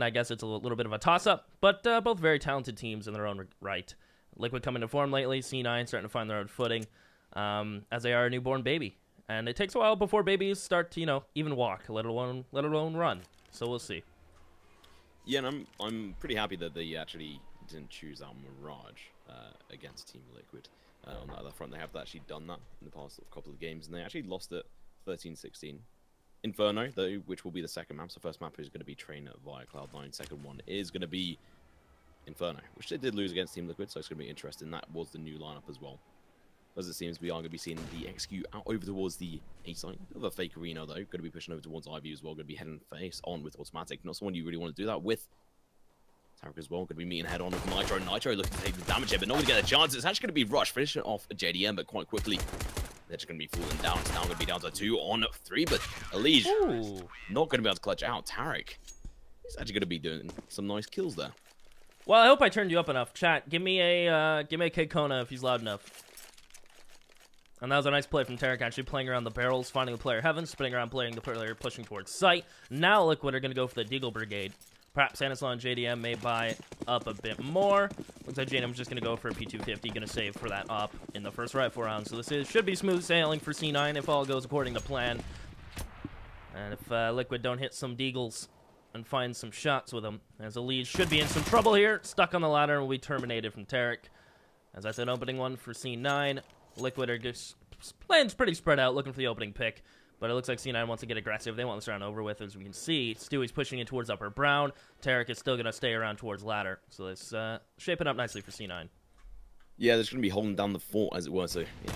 and I guess it's a little bit of a toss-up, but both very talented teams in their own right. Liquid coming to form lately, C9 starting to find their own footing, as they are a newborn baby. And it takes a while before babies start to, even walk, let alone run. So we'll see. Yeah, and I'm pretty happy that they actually didn't choose our Mirage against Team Liquid. On the other front, they have actually done that in the past couple of games, and they actually lost it 13-16. Inferno, though, which will be the second map. So first map is going to be Train via Cloud9. Second one is going to be Inferno, which they did lose against Team Liquid, so it's going to be interesting. That was the new lineup as well. As it seems, we are going to be seeing the execute out over towards the A side of a fake arena, though. Going to be pushing over towards Ivy as well. Going to be heading face on with Automatic. Not someone you really want to do that with. Tarek as well. Going to be meeting head on with Nitro. Nitro looking to take the damage here, but not going to get a chance. It's actually going to be Rush, finishing off JDM, but quite quickly. They're just going to be falling down. It's now going to be down to 2 on 3, but Elige not going to be able to clutch out. Tarek, he's actually going to be doing some nice kills there. Well, I hope I turned you up enough. Chat, give me a Kid Kona if he's loud enough. And that was a nice play from Tarek, actually playing around the barrels, finding the player Heaven, spinning around, playing the player pushing towards site. Now Liquid are going to go for the Deagle Brigade. Perhaps Anislaw and JDM may buy up a bit more. Looks like JDM's just going to go for a P250, going to save for that up in the first rifle round. So this should be smooth sailing for C9 if all goes according to plan. And if Liquid don't hit some Deagles and find some shots with them, as Elige should be in some trouble here. Stuck on the ladder and will be terminated from Tarek. As I said, opening one for C9. Liquid are just playing pretty spread out, looking for the opening pick. But it looks like C9 wants to get aggressive. They want this round over with, as we can see. Stewie's pushing in towards upper brown. Tarek is still going to stay around towards ladder. So it's shaping up nicely for C9. Yeah, they're just going to be holding down the fort, as it were. So, yeah,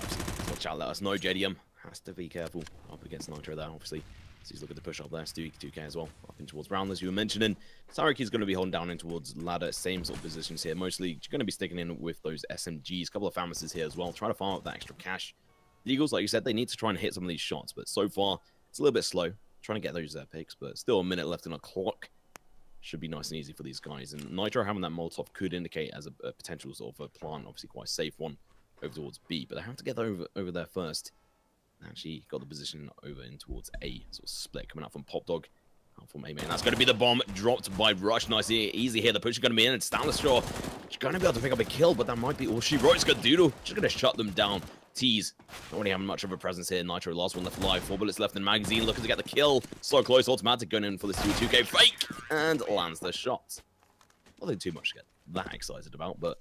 watch out, let us know. JDM has to be careful up against Nitro there, obviously. So he's looking to push up there. Stewie, 2K as well, up in towards brown, as you were mentioning. Tarek is going to be holding down in towards ladder. Same sort of positions here. Mostly going to be sticking in with those SMGs. A couple of Famises here as well. Trying to farm up that extra cash. The Eagles, like you said, they need to try and hit some of these shots, but so far, it's a little bit slow. Trying to get those picks, but still a minute left in the clock. Should be nice and easy for these guys. And Nitro having that Molotov could indicate as a potential sort of a plant, obviously quite a safe one, over towards B. But they have to get over there first. Actually got the position over in towards A, sort of split coming out from Pop Dog. Out from A main. That's going to be the bomb dropped by Rush. Nice, easy here. The push is going to be in, and Stanless Shaw, she's going to be able to pick up a kill, but that might be all she wrote. It's got Doodle. Just going to shut them down. Tease, not really having much of a presence here. Nitro, last one left alive. 4 bullets left in the magazine, looking to get the kill. So close, Automatic going in for this 2K fake, and lands the shot. Nothing too much to get that excited about, but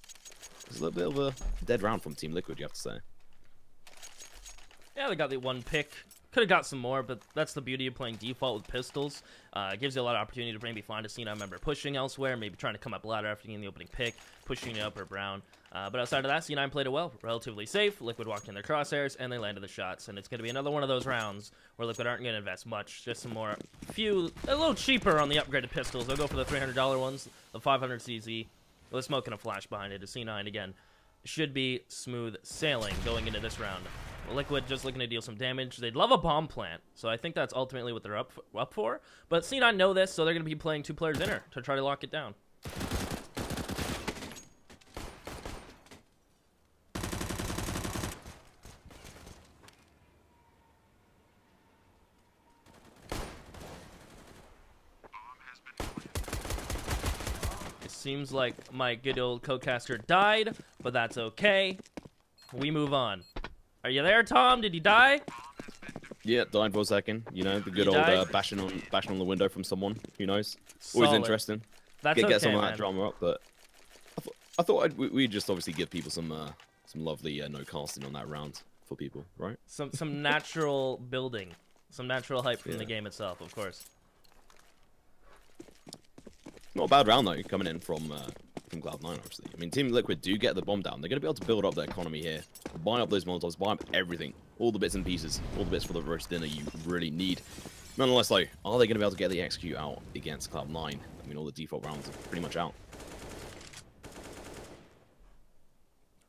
it's a little bit of a dead round from Team Liquid, you have to say. Yeah, they got the one pick. Could have got some more, but that's the beauty of playing default with pistols. It gives you a lot of opportunity to maybe find a C9 member pushing elsewhere, maybe trying to come up ladder after getting the opening pick, pushing it up or brown. But outside of that, C9 played it well, relatively safe. Liquid walked in their crosshairs, and they landed the shots. And it's going to be another one of those rounds where Liquid aren't going to invest much, just some more, a little cheaper on the upgraded pistols. They'll go for the $300 ones, the 500 CZ, with a smoke and a flash behind it. A C9, again, should be smooth sailing going into this round. Liquid just looking to deal some damage. They'd love a bomb plant, so I think that's ultimately what they're up for. But C9 know this, so they're going to be playing 2 players inner to try to lock it down. It seems like my good old co-caster died, but that's okay. We move on. Are you there, Tom? Did you die? Yeah, died for a second. You know, the good old bashing on the window from someone. Who knows? Always Solid. Interesting. That's okay, get some of man. that drama up, but I thought we'd just obviously give people some lovely no casting on that round for people, right? Some natural building, some natural hype from the game itself, of course. Not a bad round though, coming in from Cloud9, obviously. I mean, Team Liquid do get the bomb down. They're going to be able to build up their economy here, buy up those Molotovs, buy up everything, all the bits and pieces, all the bits for the roast dinner you really need. Nonetheless, though, are they going to be able to get the execute out against Cloud9? I mean, all the default rounds are pretty much out.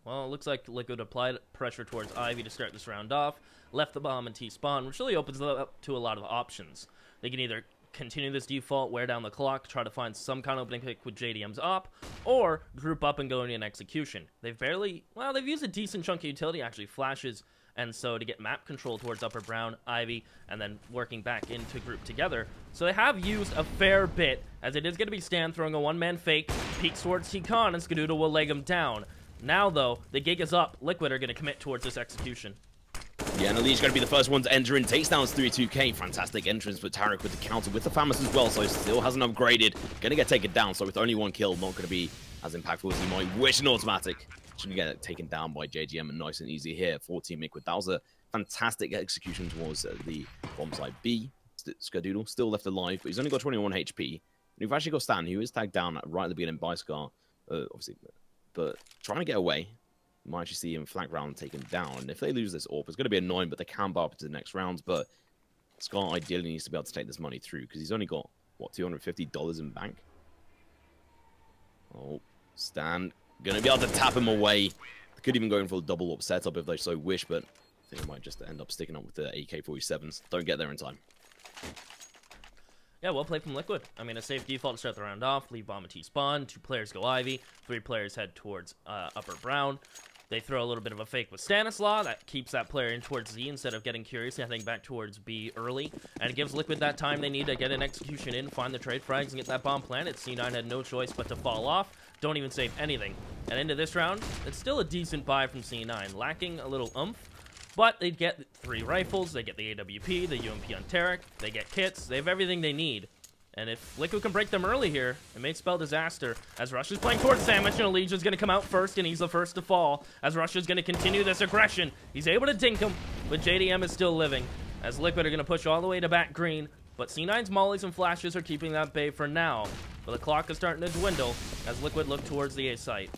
Well, it looks like Liquid applied pressure towards Ivy to start this round off, left the bomb in T-spawn, which really opens it up to a lot of options. They can either continue this default, wear down the clock, try to find some kind of opening pick with JDM's op, or group up and go into an execution. They've used a decent chunk of utility, actually. Flashes and so to get map control towards Upper Brown, Ivy, and then working back into group together. So they have used a fair bit, as it is going to be Stan throwing a one-man fake, peeks towards T-Con, and Skadoodle will leg him down. Now, though, the gig is up. Liquid are going to commit towards this execution. Yeah, and Ali's going to be the first one to enter in. Takes down 3-2K. Fantastic entrance for Tarek with the counter with the Famous as well, so still hasn't upgraded. Going to get taken down, so with only one kill, not going to be as impactful as he might wish. An automatic. Shouldn't get taken down by JGM, and nice and easy here for Team Liquid. That was a fantastic execution towards the bomb side B. Skadoodle still left alive, but he's only got 21 HP. And we've actually got Stan, who is tagged down right at the beginning by Scar, obviously, but trying to get away. You might actually see him flank round taken down. And if they lose this AWP, it's going to be annoying, but they can bar up into the next rounds. But Scar ideally needs to be able to take this money through, because he's only got, what, $250 in bank? Oh, Stan going to be able to tap him away. They could even go in for a double AWP setup if they so wish, but I think they might just end up sticking up with the AK-47s. Don't get there in time. Yeah, well played from Liquid. I mean, a safe default to start the round off. Leave bomb and T-spawn. 2 players go Ivy. 3 players head towards Upper Brown. They throw a little bit of a fake with Stanislaw. That keeps that player in towards Z instead of getting curious, I think, back towards B early. And it gives Liquid that time they need to get an execution in, find the trade frags, and get that bomb planted. C9 had no choice but to fall off. Don't even save anything. And into this round, it's still a decent buy from C9. Lacking a little oomph. But they get 3 rifles, they get the AWP, the UMP on Tarek, they get kits, they have everything they need. And if Liquid can break them early here, it may spell disaster. As Rush is playing towards Sandwich, and Allegion's going to come out first, and he's the first to fall. As Rush is going to continue this aggression. He's able to dink him, but JDM is still living. As Liquid are going to push all the way to back green, but C9's mollies and flashes are keeping that bay for now. But the clock is starting to dwindle as Liquid look towards the A site.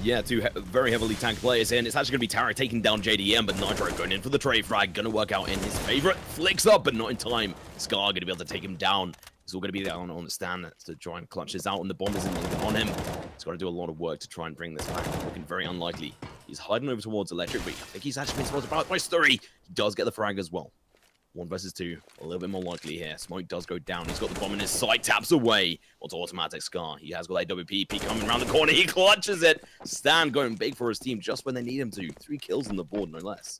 Yeah, 2 very heavily tanked players in. It's actually going to be Tarek taking down JDM, but Nitro going in for the trade frag. Going to work out in his favorite. Flicks up, but not in time. Scar going to be able to take him down. He's all going to be down on the stand to try and clutch this out, and the bomb isn't even on him. He's got to do a lot of work to try and bring this back. Looking very unlikely. He's hiding over towards Electric, but I think he's actually been spotted by Sturry. He does get the frag as well. 1 versus 2, a little bit more likely here. Smoke does go down. He's got the bomb in his sight, taps away. Onto automatic Scar. He has got AWP coming around the corner. He clutches it. Stan going big for his team just when they need him to. 3 kills on the board, no less.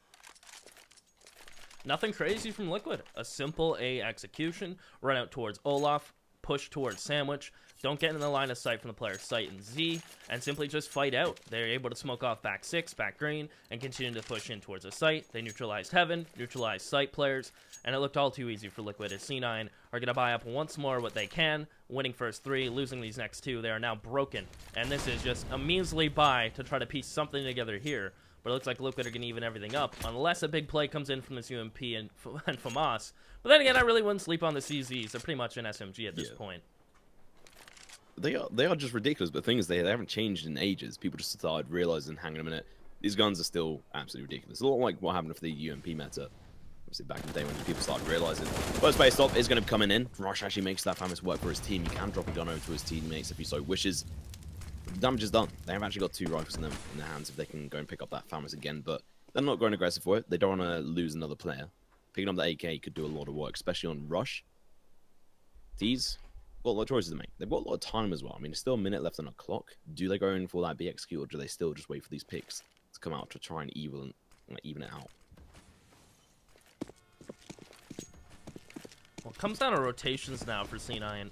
Nothing crazy from Liquid. A simple A execution. Run out towards Olaf. Push towards Sandwich. Don't get in the line of sight from the player's sight in Z, and simply just fight out. They're able to smoke off back 6, back green, and continue to push in towards the site. They neutralized Heaven, neutralized site players, and it looked all too easy for Liquid as C9 are going to buy up once more what they can, winning first 3, losing these next 2. They are now broken, and this is just a measly buy to try to piece something together here. But it looks like Liquid are going to even everything up, unless a big play comes in from this UMP and FAMAS. But then again, I really wouldn't sleep on the CZs. They're pretty much an SMG at this point. They are just ridiculous, but the thing is, they haven't changed in ages. People just started realizing, hang on a minute, these guns are still absolutely ridiculous. A lot like what happened with the UMP meta. Obviously, back in the day when people started realizing. First base stop is going to be coming in. Rush actually makes that Famous work for his team. He can drop a gun over to his teammates if he so wishes. The damage is done. They have actually got 2 rifles in their hands if they can go and pick up that Famous again, but they're not going aggressive for it. They don't want to lose another player. Picking up the AK could do a lot of work, especially on Rush. T's got a lot of choices to make. They've got a lot of time as well. I mean, there's still a minute left on the clock. Do they go in for that BXQ, or do they still just wait for these picks to come out to try and even it out? Well, it comes down to rotations now for C9.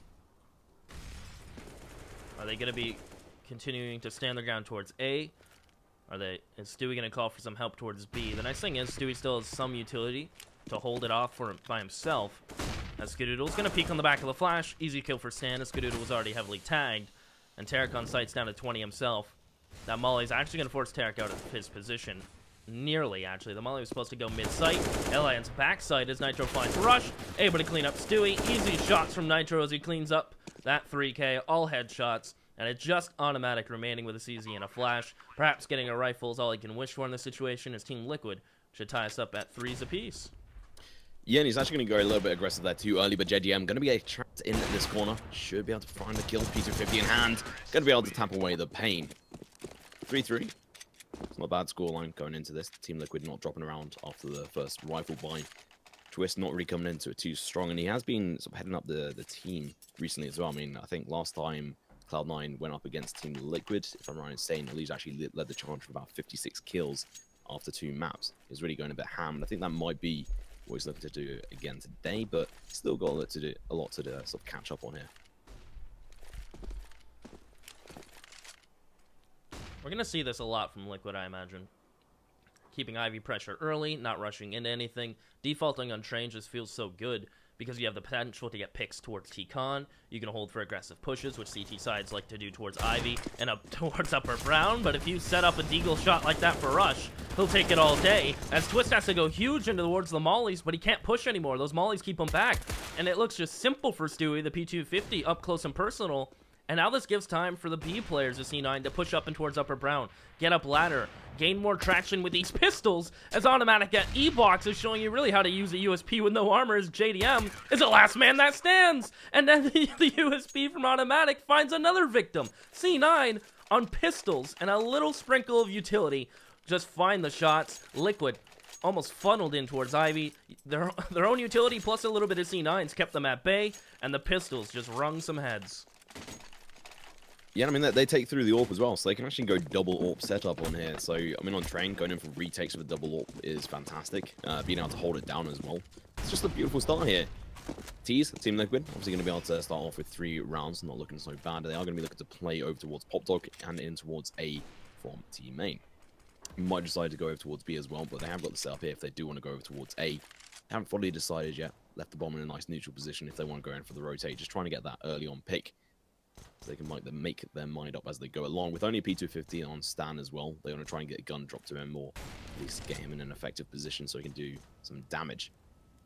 Are they going to be continuing to stand their ground towards A? Is Stewie going to call for some help towards B? The nice thing is Stewie still has some utility to hold it off by himself. As Skadoodle's going to peek on the back of the flash. Easy kill for Stan, as Skadoodle was already heavily tagged. And Tarek on site's down to 20 himself. That Molly's actually going to force Tarek out of his position. Nearly, actually. The Molly was supposed to go mid-site. Alliance backside as Nitro finds Rush. Able to clean up Stewie. Easy shots from Nitro as he cleans up that 3K. All headshots. And it's just automatic remaining with a CZ and a flash. Perhaps getting a rifle is all he can wish for in this situation, as Team Liquid should tie us up at 3s apiece. Yeah, and he's actually going to go a little bit aggressive there too early, but JDM going to be trapped in this corner. Should be able to find the kill. P250 in hand. Going to be able to tap away the pain. 3-3. It's not a bad scoreline going into this. Team Liquid not dropping around after the first rifle buy. Twist not really coming into it too strong, and he has been sort of heading up the team recently as well. I mean, I think last time Cloud9 went up against Team Liquid, if I'm right in saying, Elise actually led the charge for about 56 kills. after 2 maps. He's really going a bit ham, and I think that might be what he's looking to do again today, but still got a lot to do, sort of catch up on here. We're going to see this a lot from Liquid, I imagine. Keeping Ivy pressure early, not rushing into anything. Defaulting on train just feels so good because you have the potential to get picks towards T-Con. You can hold for aggressive pushes, which CT sides like to do towards Ivy and up towards Upper Brown. But if you set up a deagle shot like that for Rush, he'll take it all day. As Twist has to go huge into towards the mollies, but he can't push anymore. Those mollies keep him back. And it looks just simple for Stewie, the P250, up close and personal. And now this gives time for the B players of C9 to push up and towards Upper Brown, get up ladder, gain more traction with these pistols, as Automatic at E-Box is showing you really how to use a USP with no armor, as JDM is the last man that stands. And then the USP from Automatic finds another victim. C9 on pistols and a little sprinkle of utility. Just find the shots. Liquid almost funneled in towards Ivy. Their own utility plus a little bit of C9's kept them at bay, and the pistols just wrung some heads. Yeah, I mean, they take through the AWP as well, so they can actually go double AWP setup on here. So, I mean, on train, going in for retakes with a double AWP is fantastic. Being able to hold it down as well. It's just a beautiful start here. Team Liquid, obviously going to be able to start off with 3 rounds, not looking so bad. They are going to be looking to play over towards Pop Dog and in towards A from Team Main. You might decide to go over towards B as well, but they have got the setup here if they do want to go over towards A. They haven't fully decided yet. Left the bomb in a nice neutral position if they want to go in for the rotate. Just trying to get that early on pick, so they can make their mind up as they go along. With only a P250 on Stan as well, they want to try and get a gun drop to him, or at least get him in an effective position so he can do some damage.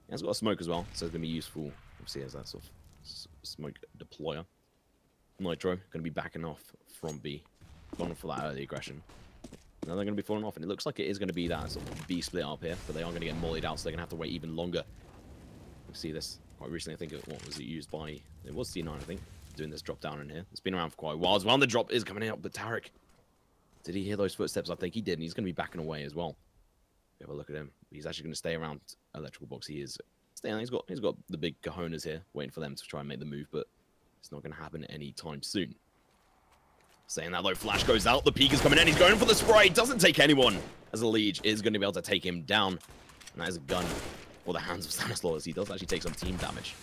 He has got a smoke as well, so it's going to be useful, obviously, as that sort of smoke deployer. Nitro going to be backing off from B, going for that early aggression. Now they're going to be falling off, and it looks like it is going to be that sort of B split up here, but they are going to get mollied out, so they're going to have to wait even longer. We see this quite recently. I think what was it used by? It was C9, I think. Doing this drop down in here. It's been around for quite a while as well. And the drop is coming out, but Tarek, did he hear those footsteps? I think he did, and he's going to be backing away as well. Have a look at him. He's actually going to stay around electrical box. He is staying. He's got the big cojones here, waiting for them to try and make the move, but it's not going to happen anytime soon. Saying that though, flash goes out. The peak is coming in. He's going for the spray. Doesn't take anyone, as the Liege is going to be able to take him down, and that is a gun for the hands of Stanislaw, as he does actually take some team damage.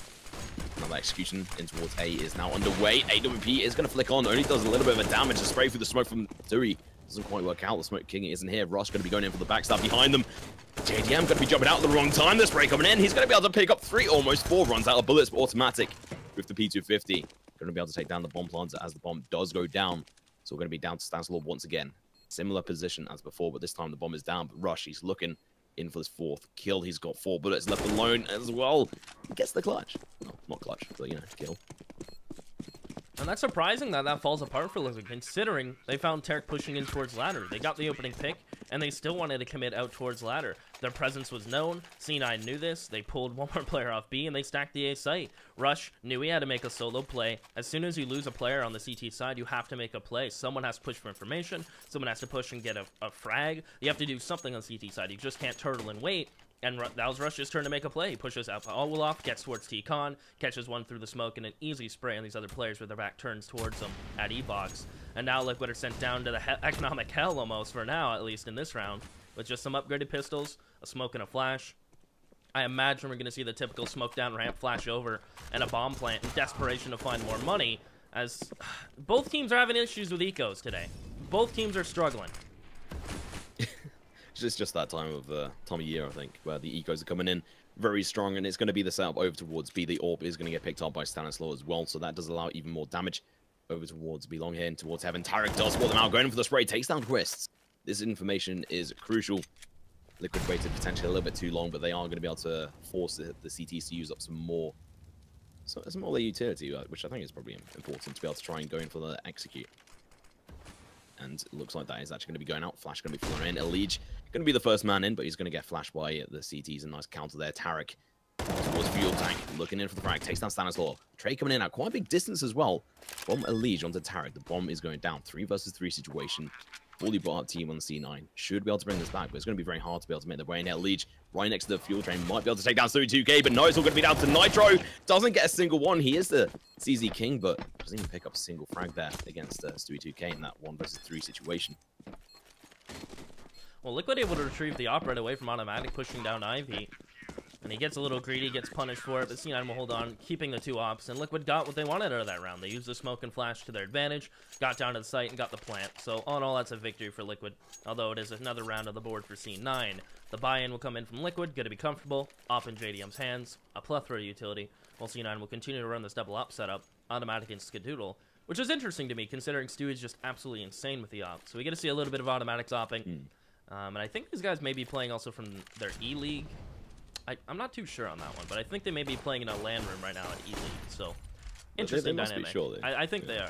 Another execution in towards A is now underway. AWP is going to flick on. Only does a little bit of a damage. The spray through the smoke from Tui doesn't quite work out. The Smoke King isn't here. Ross going to be going in for the backstab behind them. JDM going to be jumping out at the wrong time. The spray coming in. He's going to be able to pick up 3, almost 4 runs out of bullets, but Automatic with the P250. Going to be able to take down the bomb planter as the bomb does go down. So we're going to be down to Stanislaw once again. Similar position as before, but this time the bomb is down. But Rush, he's looking in for his 4th kill. He's got 4 bullets left alone as well. He gets the clutch. Well, not clutch, but, you know, kill. And that's surprising that falls apart for Liquid, considering they found Tarek pushing in towards ladder. They got the opening pick, and they still wanted to commit out towards ladder. Their presence was known. C9 knew this. They pulled one more player off B, and they stacked the A site. Rush knew he had to make a solo play. As soon as you lose a player on the CT side, you have to make a play. Someone has to push for information. Someone has to push and get a frag. You have to do something on the CT side. You just can't turtle and wait. And that was Rush's turn to make a play. He pushes Alpha Alwolof, gets towards T-Con, catches one through the smoke, and an easy spray on these other players with their back turns towards them at E-Box. And now Liquid are sent down to the economic hell almost, for now, at least in this round, with just some upgraded pistols, a smoke and a flash. I imagine we're going to see the typical smoke down ramp flash over and a bomb plant in desperation to find more money, as both teams are having issues with ecos today. Both teams are struggling. It's just that time of year, I think, where the ecos are coming in very strong, and it's going to be the setup over towards B. The AWP is going to get picked up by Stanislaw as well, so that does allow even more damage over towards B. Long here and towards Heaven. Tarek does spot them out, going for the spray, takes down Twists. This information is crucial. Liquid waited potentially a little bit too long, but they are going to be able to force the CTs to use up some more of their utility, which I think is probably important to be able to try and go in for the execute. And it looks like that is actually going to be going out. Flash going to be flowing in. Elige going to be the first man in, but he's going to get flashed by the CTs. A nice counter there. Tarek towards Fuel Tank, looking in for the frag. Takes down Stanislaw. Trey coming in at quite a big distance as well. From Elige onto Tarek. The bomb is going down. 3 versus 3 situation. Fully brought up team on the C9. Should be able to bring this back, but it's going to be very hard to be able to make their way in there. Elige right next to the fuel train. Might be able to take down 32K, but no, it's all going to be down to Nitro. Doesn't get a single one. He is the CZ King, but doesn't even pick up a single frag there against Stewie 2K in that 1 versus 3 situation. Well, Liquid able to retrieve the op right away from Automatic, pushing down Ivy. And he gets a little greedy, gets punished for it, but C9 will hold on, keeping the 2 ops. And Liquid got what they wanted out of that round. They used the smoke and flash to their advantage, got down to the site, and got the plant. So all in all, that's a victory for Liquid, although it is another round on the board for C9. The buy-in will come in from Liquid, going to be comfortable, op in JDM's hands, a plethora of utility, while C9 will continue to run this double op setup, Automatic and Skadoodle, which is interesting to me, considering Stu is just absolutely insane with the op. So we get to see a little bit of Automatic's opping. And I think these guys may be playing also from their E-League. I'm not too sure on that one, but I think they may be playing in a LAN room right now at E-League, so interesting they must dynamic. Be, surely. I think they are.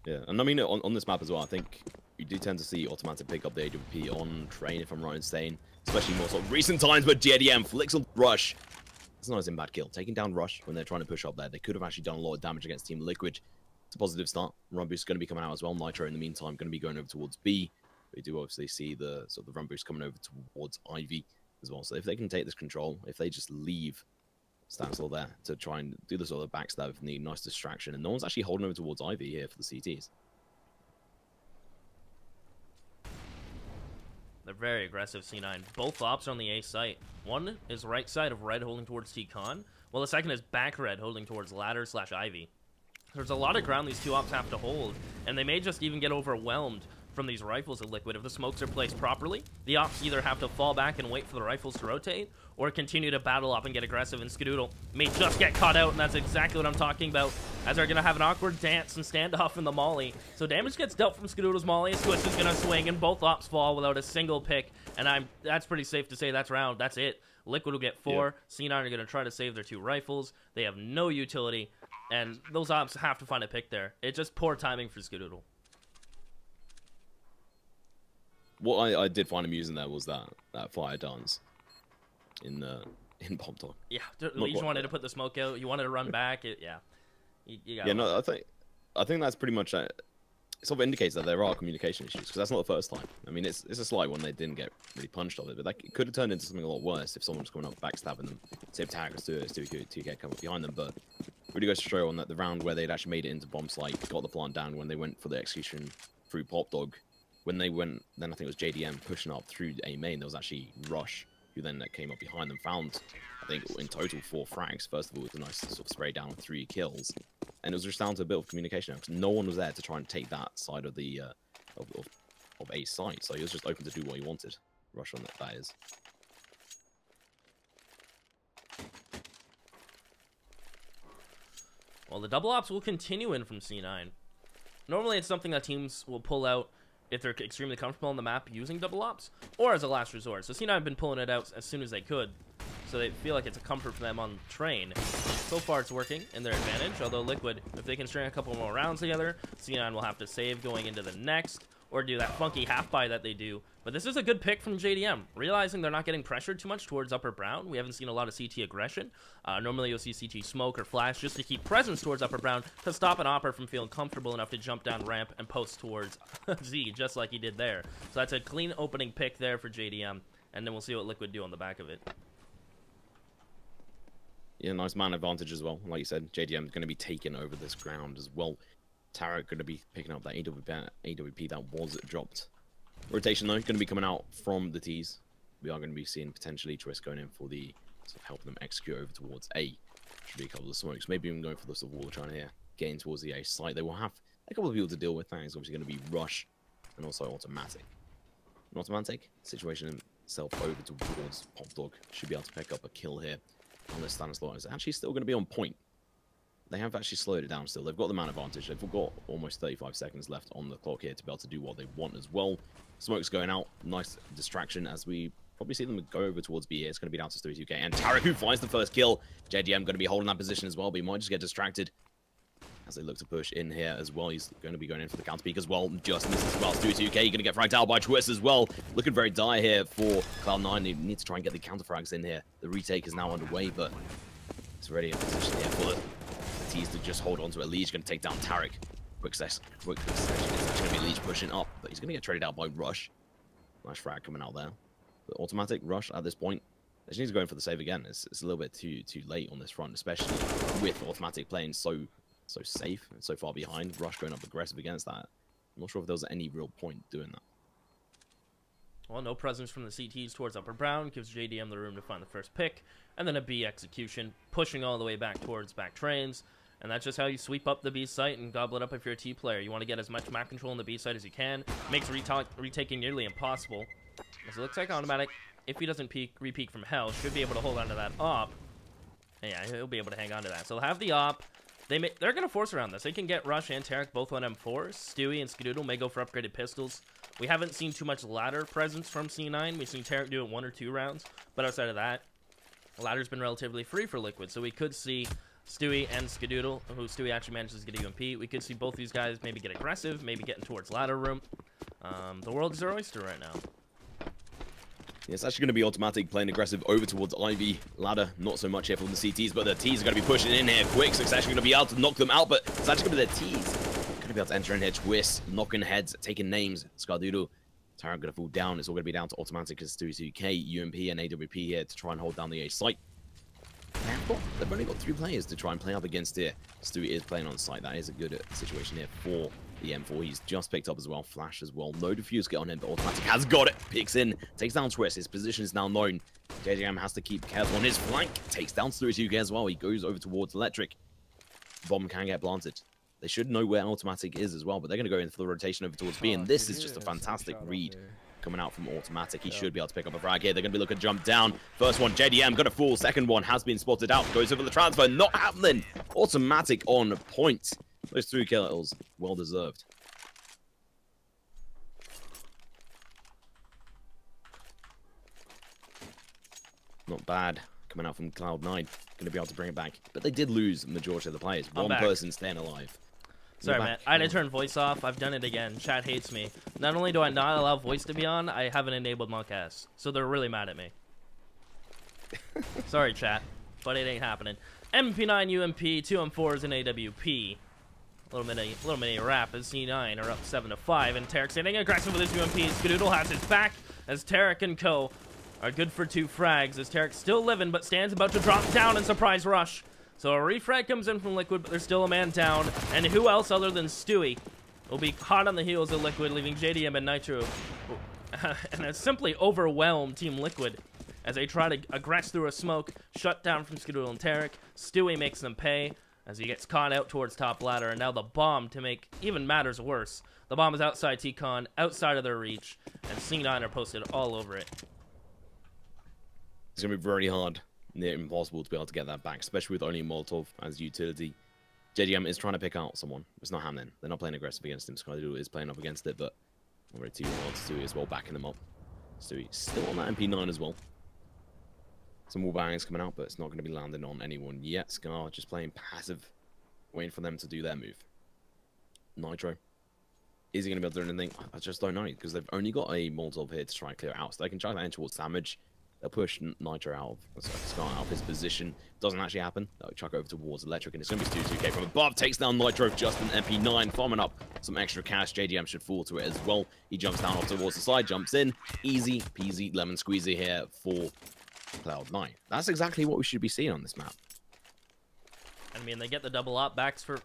Yeah, and I mean, on this map as well, I think you do tend to see Automatic pick up the AWP on Train, if I'm right in saying, especially more sort of recent times, but JDM flicks on Rush. It's not a bad kill. Taking down Rush when they're trying to push up there, they could have actually done a lot of damage against Team Liquid. It's a positive start. Run boost is going to be coming out as well. Nitro, in the meantime, going to be going over towards B. We do obviously see the sort of the run boost coming over towards Ivy as well. So if they can take this control, if they just leave Stancil there to try and do the sort of backstab if need, nice distraction. And no one's actually holding over towards Ivy here for the CTs. They're very aggressive, C9. Both ops are on the A site. One is right side of Red holding towards T-Con, while the second is back Red holding towards Ladder/Ivy. There's a lot of ground these 2 ops have to hold, and they may just even get overwhelmed from these rifles of Liquid. If the smokes are placed properly, the ops either have to fall back and wait for the rifles to rotate, or continue to battle up and get aggressive, and Skadoodle may just get caught out, and that's exactly what I'm talking about, as they're going to have an awkward dance and standoff in the molly. So damage gets dealt from Skadoodle's molly, and Squish is going to swing, and both ops fall without a single pick, and that's pretty safe to say that's round. That's it. Liquid will get 4. Yeah. C9 are going to try to save their 2 rifles. They have no utility, and those ops have to find a pick there. It's just poor timing for Skadoodle. What I did find amusing there was that fire dance in Pop Talk. Yeah, you just wanted to put the smoke out. You wanted to run back. You got. Yeah, no, I think that's pretty much it. Sort of indicates that there are communication issues, because that's not the first time. I mean, it's a slight one. They didn't get really punched on it, but that could have turned into something a lot worse if someone was coming up backstabbing them. Say if Taggers to get come up behind them, but really goes to show on that the round where they'd actually made it into bomb site, got the plant down when they went for the execution through Pop Dog. When they went, then I think it was JDM pushing up through A main. There was actually Rush, who then came up behind them, found, I think, in total 4 frags. First of all, with a nice sort of spray down with 3 kills. And it was just down to a bit of communication, because no one was there to try and take that side of the of A site. So he was just open to do what he wanted. Rush on that is. Well, the double ops will continue in from C9. Normally, it's something that teams will pull out if they're extremely comfortable on the map using double ops, or as a last resort. So C9 have been pulling it out as soon as they could, so they feel like it's a comfort for them on Train. So far it's working in their advantage, although Liquid, if they can string a couple more rounds together, C9 will have to save going into the next, or do that funky half-buy that they do. But this is a good pick from JDM, realizing they're not getting pressured too much towards Upper Brown. We haven't seen a lot of CT aggression. Normally you'll see CT smoke or flash just to keep presence towards Upper Brown to stop an Opper from feeling comfortable enough to jump down ramp and post towards Z, just like he did there. So that's a clean opening pick there for JDM, and then we'll see what Liquid do on the back of it. Yeah, nice man advantage as well. Like you said, JDM is going to be taking over this ground as well. Tarek going to be picking up that AWP that was dropped. Rotation though, going to be coming out from the T's. We are going to be seeing potentially Twist going in for the sort of helping them execute over towards A. Should be a couple of smokes, maybe even going for the sort of wall trying to get in towards the A site. They will have a couple of people to deal with. That is obviously going to be Rush and also Automatic. An Automatic situation himself over towards Pop Dog should be able to pick up a kill here. On this Stanislaw is actually still going to be on point. They have actually slowed it down still. They've got the man advantage. They've got almost 35 seconds left on the clock here to be able to do what they want as well. Smoke's going out. Nice distraction as we probably see them go over towards B here. It's going to be down to 32k. And Tarek, who finds the first kill. JDM going to be holding that position as well, but he might just get distracted as they look to push in here as well. He's going to be going in for the counter peek as well. Just misses as well. 32k. You're going to get fragged out by Twist as well. Looking very dire here for Cloud9. They need to try and get the counter frags in here. The retake is now underway, but it's already in position here for the T's to just hold on to it. Lee's going to take down Tarek. Quick session. It's actually going to be Leech pushing up, but he's going to get traded out by Rush. Nice frag coming out there. But Automatic Rush at this point. They just need to go in for the save again. It's a little bit too late on this front, especially with Automatic playing so safe and so far behind. Rush going up aggressive against that. I'm not sure if there was any real point doing that. Well, no presence from the CTs towards Upper Brown gives JDM the room to find the first pick, and then a B execution, pushing all the way back towards back trains. And that's just how you sweep up the B site and gobble it up if you're a T player. You want to get as much map control on the B site as you can. Makes retaking nearly impossible. As it looks like Automatic, if he doesn't re-peek from hell, should be able to hold on to that op. And yeah, he'll be able to hang on to that. So they'll have the op. They're going to force around this. They can get Rush and Tarek both on M4s. Stewie and Skadoodle may go for upgraded pistols. We haven't seen too much ladder presence from C9. We've seen Tarek do it 1 or 2 rounds. But outside of that, ladder's been relatively free for Liquid. So we could see Stewie and Skadoodle, who Stewie actually manages to get UMP. We could see both these guys maybe get aggressive, maybe getting towards ladder room. The world is their oyster right now. Yeah, it's actually going to be Automatic playing aggressive over towards Ivy. Ladder, not so much here from the CTs, but the Ts are going to be pushing in here quick. Succession going to be able to knock them out, but it's actually going to be their Ts. Going to be able to enter in here, twist, knocking heads, taking names. Skadoodle, Tarek going to fall down. It's all going to be down to Automatic as Stewie UK, UMP, and AWP here to try and hold down the A site. They've only got 3 players to try and play up against here. Stewie is playing on site. That is a good situation here for the M4. He's just picked up as well. Flash as well. No defuse get on him, but Automatic has got it. Picks in. Takes down Twist. His position is now known. JJM has to keep careful on his flank. Takes down Stewie UK as well. He goes over towards Electric. Bomb can get planted. They should know where Automatic is as well, but they're going to go in for the rotation over towards B, and this is just a fantastic read coming out from Automatic. He should be able to pick up a frag here. They're going to be looking to jump down. First one, JDM, going to fall. Second one has been spotted out. Goes over the transfer. Not happening. Automatic on point. Those 3 kills, well deserved. Not bad coming out from Cloud9. Going to be able to bring it back. But they did lose the majority of the players. One person staying alive. Sorry, man. I had to turn voice off. I've done it again. Chat hates me. Not only do I not allow voice to be on, I haven't enabled Monkcast. So they're really mad at me. Sorry, chat. But it ain't happening. MP9 UMP, 2 M4s, and AWP. Little mini wrap as C9 are up 7-5. And Tarek standing aggressive with his UMP. Skadoodle has his back as Tarek and co are good for 2 frags. As Tarek still living, but stands about to drop down and surprise rush. So a refrag comes in from Liquid, but there's still a man down. And who else other than Stewie will be hot on the heels of Liquid, leaving JDM and Nitro and a simply overwhelmed Team Liquid as they try to aggress through a smoke, shut down from Skadoodle and Tarek. Stewie makes them pay as he gets caught out towards top ladder, and now the bomb, to make even matters worse, the bomb is outside T-Con, outside of their reach, and C9 are posted all over it. It's going to be very hard. Near impossible to be able to get that back, especially with only Molotov as utility. JDM is trying to pick out someone. It's not happening. They're not playing aggressive against him. Skadoodle is playing up against it, but already 2 Stewie as well, backing him up. Stewie still on that MP9 as well. Some more bangs coming out, but it's not going to be landing on anyone yet. Scar just playing passive, waiting for them to do their move. Nitro. Is he going to be able to do anything? I just don't know, because they've only got a Molotov here to try and clear it out. So they can try that in towards damage. They'll push Nitro out of his position. Doesn't actually happen. They'll chuck over towards Electric, and it's going to be Stewie 2K from above. Takes down Nitro, just an MP9, farming up some extra cash. JDM should fall to it as well. He jumps down off towards the side, jumps in. Easy peasy lemon squeezy here for Cloud9. That's exactly what we should be seeing on this map. I mean, they get the double op back for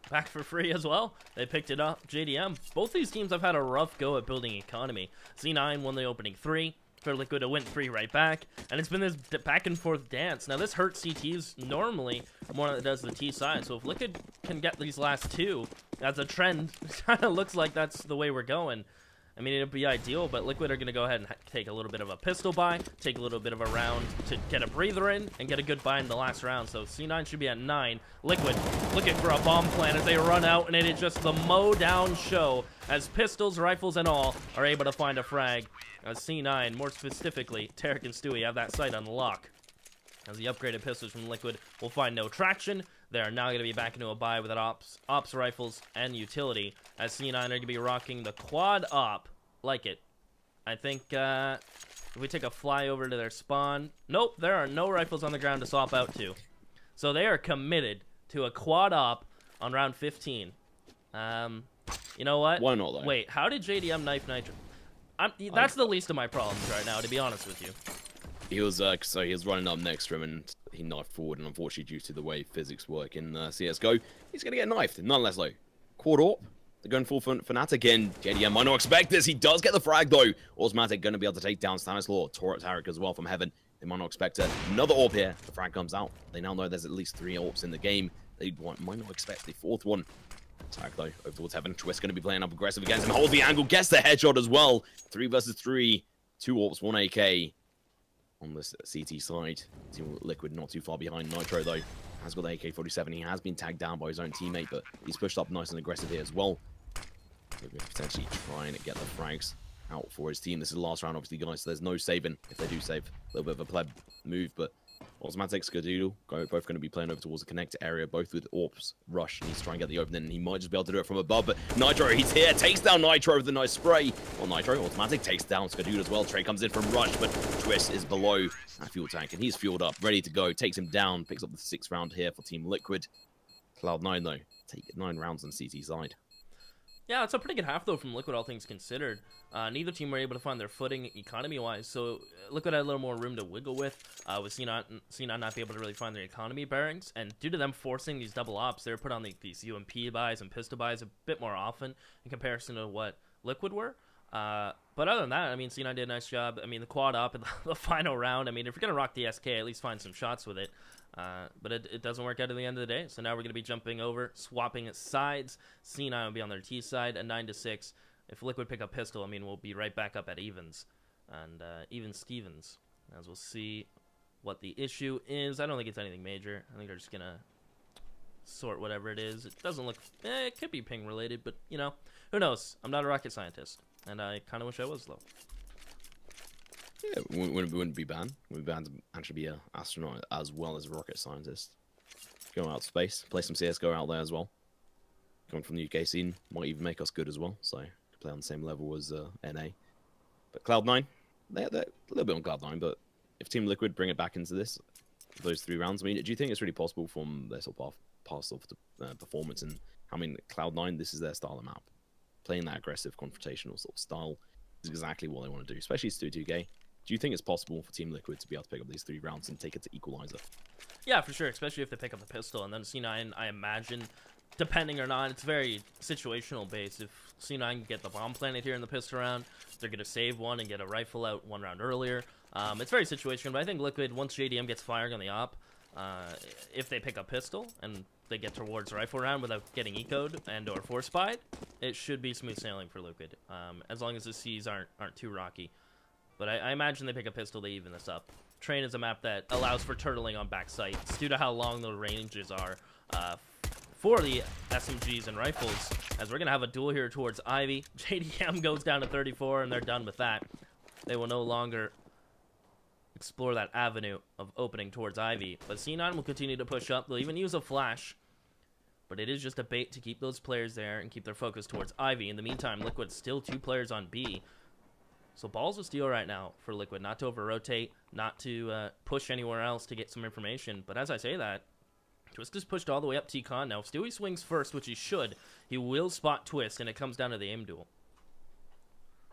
free as well. They picked it up. JDM. Both these teams have had a rough go at building economy. C9 won the opening 3. For Liquid to win 3 right back, and it's been this back and forth dance. Now this hurts CTs normally more than it does the T side, so if Liquid can get these last 2, that's a trend. It kind of looks like that's the way we're going. I mean, it'd be ideal, but Liquid are going to go ahead and take a little bit of a pistol buy, take a little bit of a round to get a breather in, and get a good buy in the last round. So C9 should be at 9. Liquid looking for a bomb plan as they run out, and it is just the mow-down show as pistols, rifles, and all are able to find a frag. As C9, more specifically, Tarek and Stewie have that site on lock. As the upgraded pistols from Liquid will find no traction, they are now going to be back into a buy with ops rifles and utility. As C9 are going to be rocking the quad op, like it. I think if we take a fly over to their spawn, nope, there are no rifles on the ground to swap out to. So they are committed to a quad op on round 15. You know what? Why not, though? Wait, how did JDM knife Nitro? That's the least of my problems right now, to be honest with you. He was so he was running up next to him, and he knifed forward, and unfortunately, due to the way physics work in CS:GO, he's gonna get knifed. Nonetheless, though, quad AWP, They're going full Fnatic in. JDM might not expect this. He does get the frag, though. Automatic going to be able to take down Stanislaw. Tarek as well from Heaven. They might not expect another AWP here. The frag comes out. They now know there's at least 3 AWPs in the game. They might not expect the 4th one. Tarek, though, over towards Heaven. Twist going to be playing up aggressive against him. Holds the angle. Gets the headshot as well. 3 versus 3. 2 AWPs, 1 AK. On this CT side. Team Liquid not too far behind. Nitro, though, has got the AK-47. He has been tagged down by his own teammate, but he's pushed up nice and aggressive here as well. Potentially trying to get the frags out for his team. This is the last round, obviously, guys, so there's no saving if they do save. A little bit of a pleb move, but Automatic, Skadoodle, both going to be playing over towards the connector area, both with AWPs. Rush needs to try and get the opening, and he might just be able to do it from above, but Nitro, he's here, takes down Nitro with a nice spray. Well, Nitro, Automatic takes down Skadoodle as well. Trey comes in from Rush, but Twist is below that fuel tank, and he's fueled up, ready to go, takes him down, picks up the 6th round here for Team Liquid. Cloud9, though, take 9 rounds on CT side. Yeah, it's a pretty good half, though, from Liquid, all things considered. Neither team were able to find their footing economy-wise, so Liquid had a little more room to wiggle with C9 not be able to really find their economy bearings, and due to them forcing these double ops, they were put on these UMP buys and pistol buys a bit more often in comparison to what Liquid were. But other than that, I mean, C9 did a nice job. I mean, the quad op in the final round, I mean, if you're going to rock the SK, at least find some shots with it. But it doesn't work out at the end of the day, so now we're going to be jumping over, swapping sides. C9 will be on their T side, and 9-6. If Liquid pick up pistol, I mean, we'll be right back up at evens. And even Stevens, as we'll see what the issue is. I don't think it's anything major. I think they're just going to sort whatever it is. It doesn't look... it could be ping related, but, you know, who knows? I'm not a rocket scientist, and I kind of wish I was, though. Yeah, wouldn't be banned. Wouldn't be banned to actually be an astronaut as well as a rocket scientist. Go out to space, play some CSGO out there as well. Coming from the UK scene might even make us good as well, so could play on the same level as NA. But Cloud9, they're a little bit on Cloud9, but if Team Liquid bring it back into this, those 3 rounds, I mean, do you think it's really possible from their sort of past performance? And I mean, Cloud9, this is their style of map. Playing that aggressive, confrontational sort of style is exactly what they want to do, especially Stu 2K. Do you think it's possible for Team Liquid to be able to pick up these 3 rounds and take it to equalizer? Yeah, for sure, especially if they pick up the pistol. And then C9, I imagine, depending or not, it's very situational based. If C9 can get the bomb planted here in the pistol round, they're going to save one and get a rifle out 1 round earlier. It's very situational, but I think Liquid, once JDM gets firing on the op, if they pick up pistol and they get towards rifle round without getting eco'd and or force spied, it should be smooth sailing for Liquid, as long as the C's aren't too rocky. But I imagine they pick a pistol, they even this up. Train is a map that allows for turtling on back sights due to how long the ranges are for the SMGs and rifles. As we're going to have a duel here towards Ivy. JDM goes down to 34 and they're done with that. They will no longer explore that avenue of opening towards Ivy. But C9 will continue to push up. They'll even use a flash. But it is just a bait to keep those players there and keep their focus towards Ivy. In the meantime, Liquid's still 2 players on B. So balls of steel right now for Liquid, not to over-rotate, not to push anywhere else to get some information. But as I say that, Twist is pushed all the way up T-Con. Now, if Stewie swings first, which he should, he will spot Twist, and it comes down to the aim duel.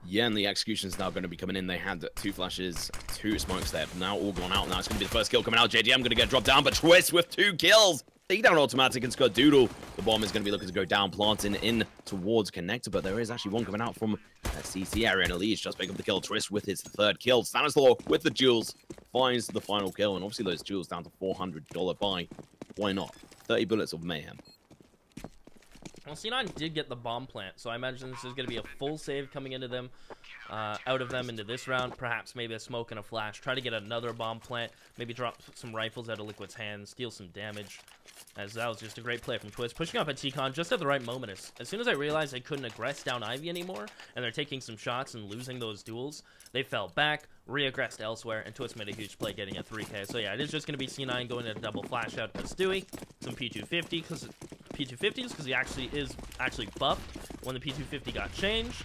Yeah, and the execution's now going to be coming in. They had 2 flashes, 2 smokes there. Now all gone out. Now it's going to be the first kill coming out. JDM going to get dropped down, but Twist with 2 kills. Take down Automatic and Skadoodle. The bomb is going to be looking to go down, planting in towards Connector, but there is actually one coming out from CT area, and Elise just pick up the kill. Twist with his 3rd kill. Stanislaw with the jewels finds the final kill, and obviously those jewels down to $400 buy. Why not? 30 bullets of mayhem. Well, C9 did get the bomb plant, so I imagine this is going to be a full save coming into them, out of them into this round. Perhaps maybe a smoke and a flash. Try to get another bomb plant. Maybe drop some rifles out of Liquid's hands. Steal some damage. As that was just a great play from Twist. Pushing up at T-Con just at the right moment. As soon as I realized they couldn't aggress down Ivy anymore, and they're taking some shots and losing those duels, they fell back, re-aggressed elsewhere, and Twist made a huge play getting a 3K. So yeah, it is just going to be C9 going to double flash out to Stewie. Some P250, because P250s, because he is actually buffed when the P250 got changed.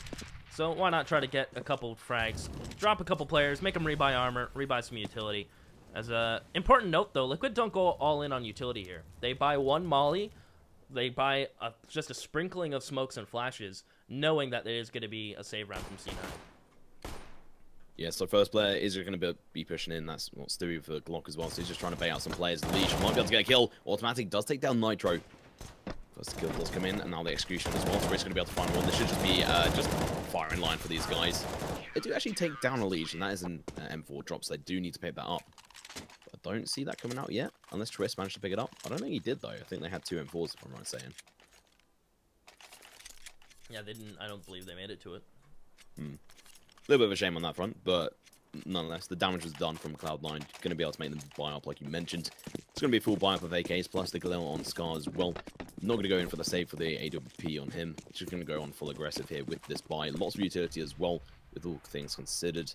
So why not try to get a couple frags, drop a couple players, make them rebuy armor, rebuy some utility. As a important note, though, Liquid don't go all in on utility here. They buy 1 molly, they buy just a sprinkling of smokes and flashes, knowing that there is going to be a save round from C9. Yeah, so first player is going to be pushing in. That's what Stewie for Glock as well. So he's just trying to bait out some players. Leash might be able to get a kill. Automatic does take down Nitro. First kill does come in, and now the execution as well, so Rick's going to be able to find one. This should just be just fire in line for these guys. They do actually take down a Liege, and that is an M4 drop, so they do need to pick that up. But I don't see that coming out yet, unless Twist managed to pick it up. I don't think he did, though. I think they had 2 M4s, if I'm right saying. Yeah, they didn't. I don't believe they made it to it. A little bit of a shame on that front, but nonetheless, the damage was done from Cloud9. Going to be able to make them buy up, like you mentioned. It's going to be a full buy up of AKs, plus the Galil on Scar as well. Not going to go in for the save for the AWP on him. He's just going to go on full aggressive here with this buy. Lots of utility as well, with all things considered.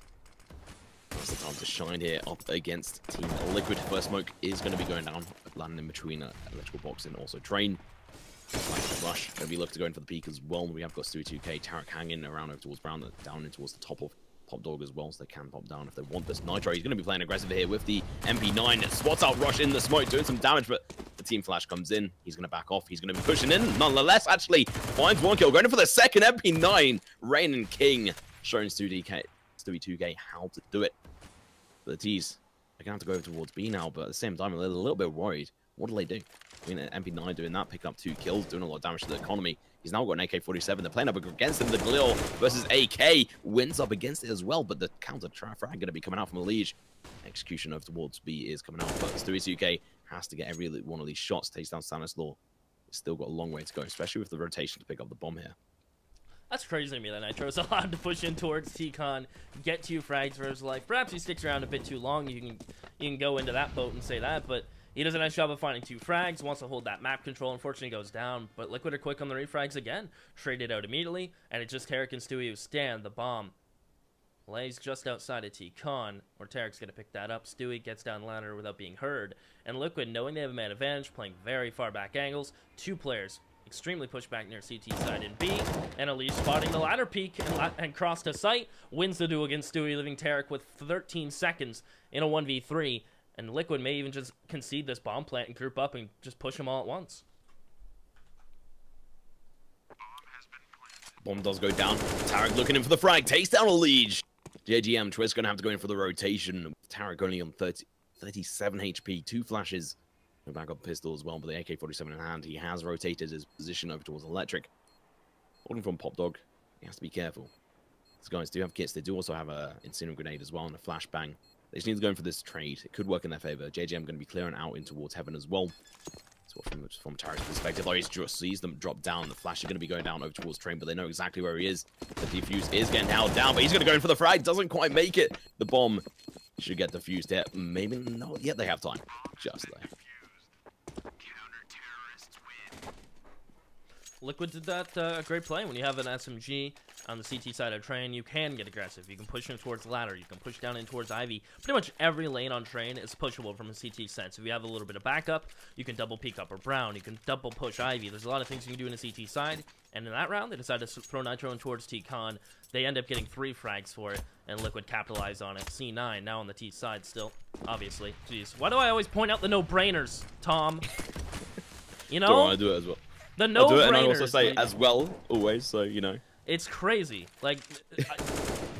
That's the time to shine here up against Team Liquid. First smoke is going to be going down, landing in between electrical box and also train. Rush, going to be looking to go in for the peak as well. We have got Stewie2K, Tarek hanging around over towards Brown, down in towards the top of Pop Dog as well, so they can pop down if they want this. Nitro, he's going to be playing aggressive here with the MP9. It spots out Rush in the smoke, doing some damage, but the team flash comes in. He's going to back off. He's going to be pushing in. Nonetheless, actually finds 1 kill. Going in for the second MP9. Rain and King showing Stewie2K how to do it. But the T's are going to have to go over towards B now, but at the same time, I'm a little bit worried. What do they do? I mean, MP9 doing that, picking up 2 kills, doing a lot of damage to the economy. He's now got an AK-47. They're playing up against him. The Galil versus AK wins up against it as well, but the counter frag going to be coming out from a Liege. Execution over towards B is coming out, but Stewie2K has to get every one of these shots. Takes down Stanislaw. It's still got a long way to go, especially with the rotation to pick up the bomb here. That's crazy to me that Nitro's allowed to push in towards T-Con, get 2 frags for his life. Perhaps he sticks around a bit too long. You can go into that boat and say that, but he does a nice job of finding 2 frags, wants to hold that map control, unfortunately goes down, but Liquid are quick on the refrags again, traded out immediately, and it's just Tarek and Stewie who stand. The bomb lays just outside of T-Con, where Tarek's going to pick that up. Stewie gets down the ladder without being heard, and Liquid, knowing they have a man advantage, playing very far back angles, 2 players extremely pushed back near CT side in B, and Elise spotting the ladder peak and cross to sight, wins the duel against Stewie, leaving Tarek with 13 seconds in a 1v3. And Liquid may even just concede this bomb plant and group up and just push them all at once. Bomb does go down. Tarek looking in for the frag. Takes down a Liege. JGM Twist going to have to go in for the rotation. Tarek only on 37 HP. 2 flashes. No backup pistol as well, but the AK-47 in hand. He has rotated his position over towards Electric. Holding from Pop Dog. He has to be careful. These guys do have kits. They do also have a Incinerator Grenade as well and a flashbang. They just need to go in for this trade. It could work in their favor. JGM going to be clearing out in towards Heaven as well. So from Tarek's perspective, though, he just sees them drop down. The flash is going to be going down over towards Train, but they know exactly where he is. The defuse is getting held down, but he's going to go in for the frag. Doesn't quite make it. The bomb should get defused here. Maybe not yet. They have time. Just there. Liquid did that great play. When you have an SMG on the CT side of Train, you can get aggressive. You can push in towards ladder. You can push down in towards Ivy. Pretty much every lane on Train is pushable from a CT side. So if you have a little bit of backup, you can double peek up or Brown. You can double push Ivy. There's a lot of things you can do in a CT side. And in that round, they decided to throw Nitro in towards T-Con. They end up getting 3 frags for it, and Liquid capitalized on it. C9 now on the T side still, obviously. Jeez, why do I always point out the no-brainers, Tom? You know? Don't want to do it as well. The no-brainers. I do it, and I also say as well, always, so, you know. It's crazy. Like,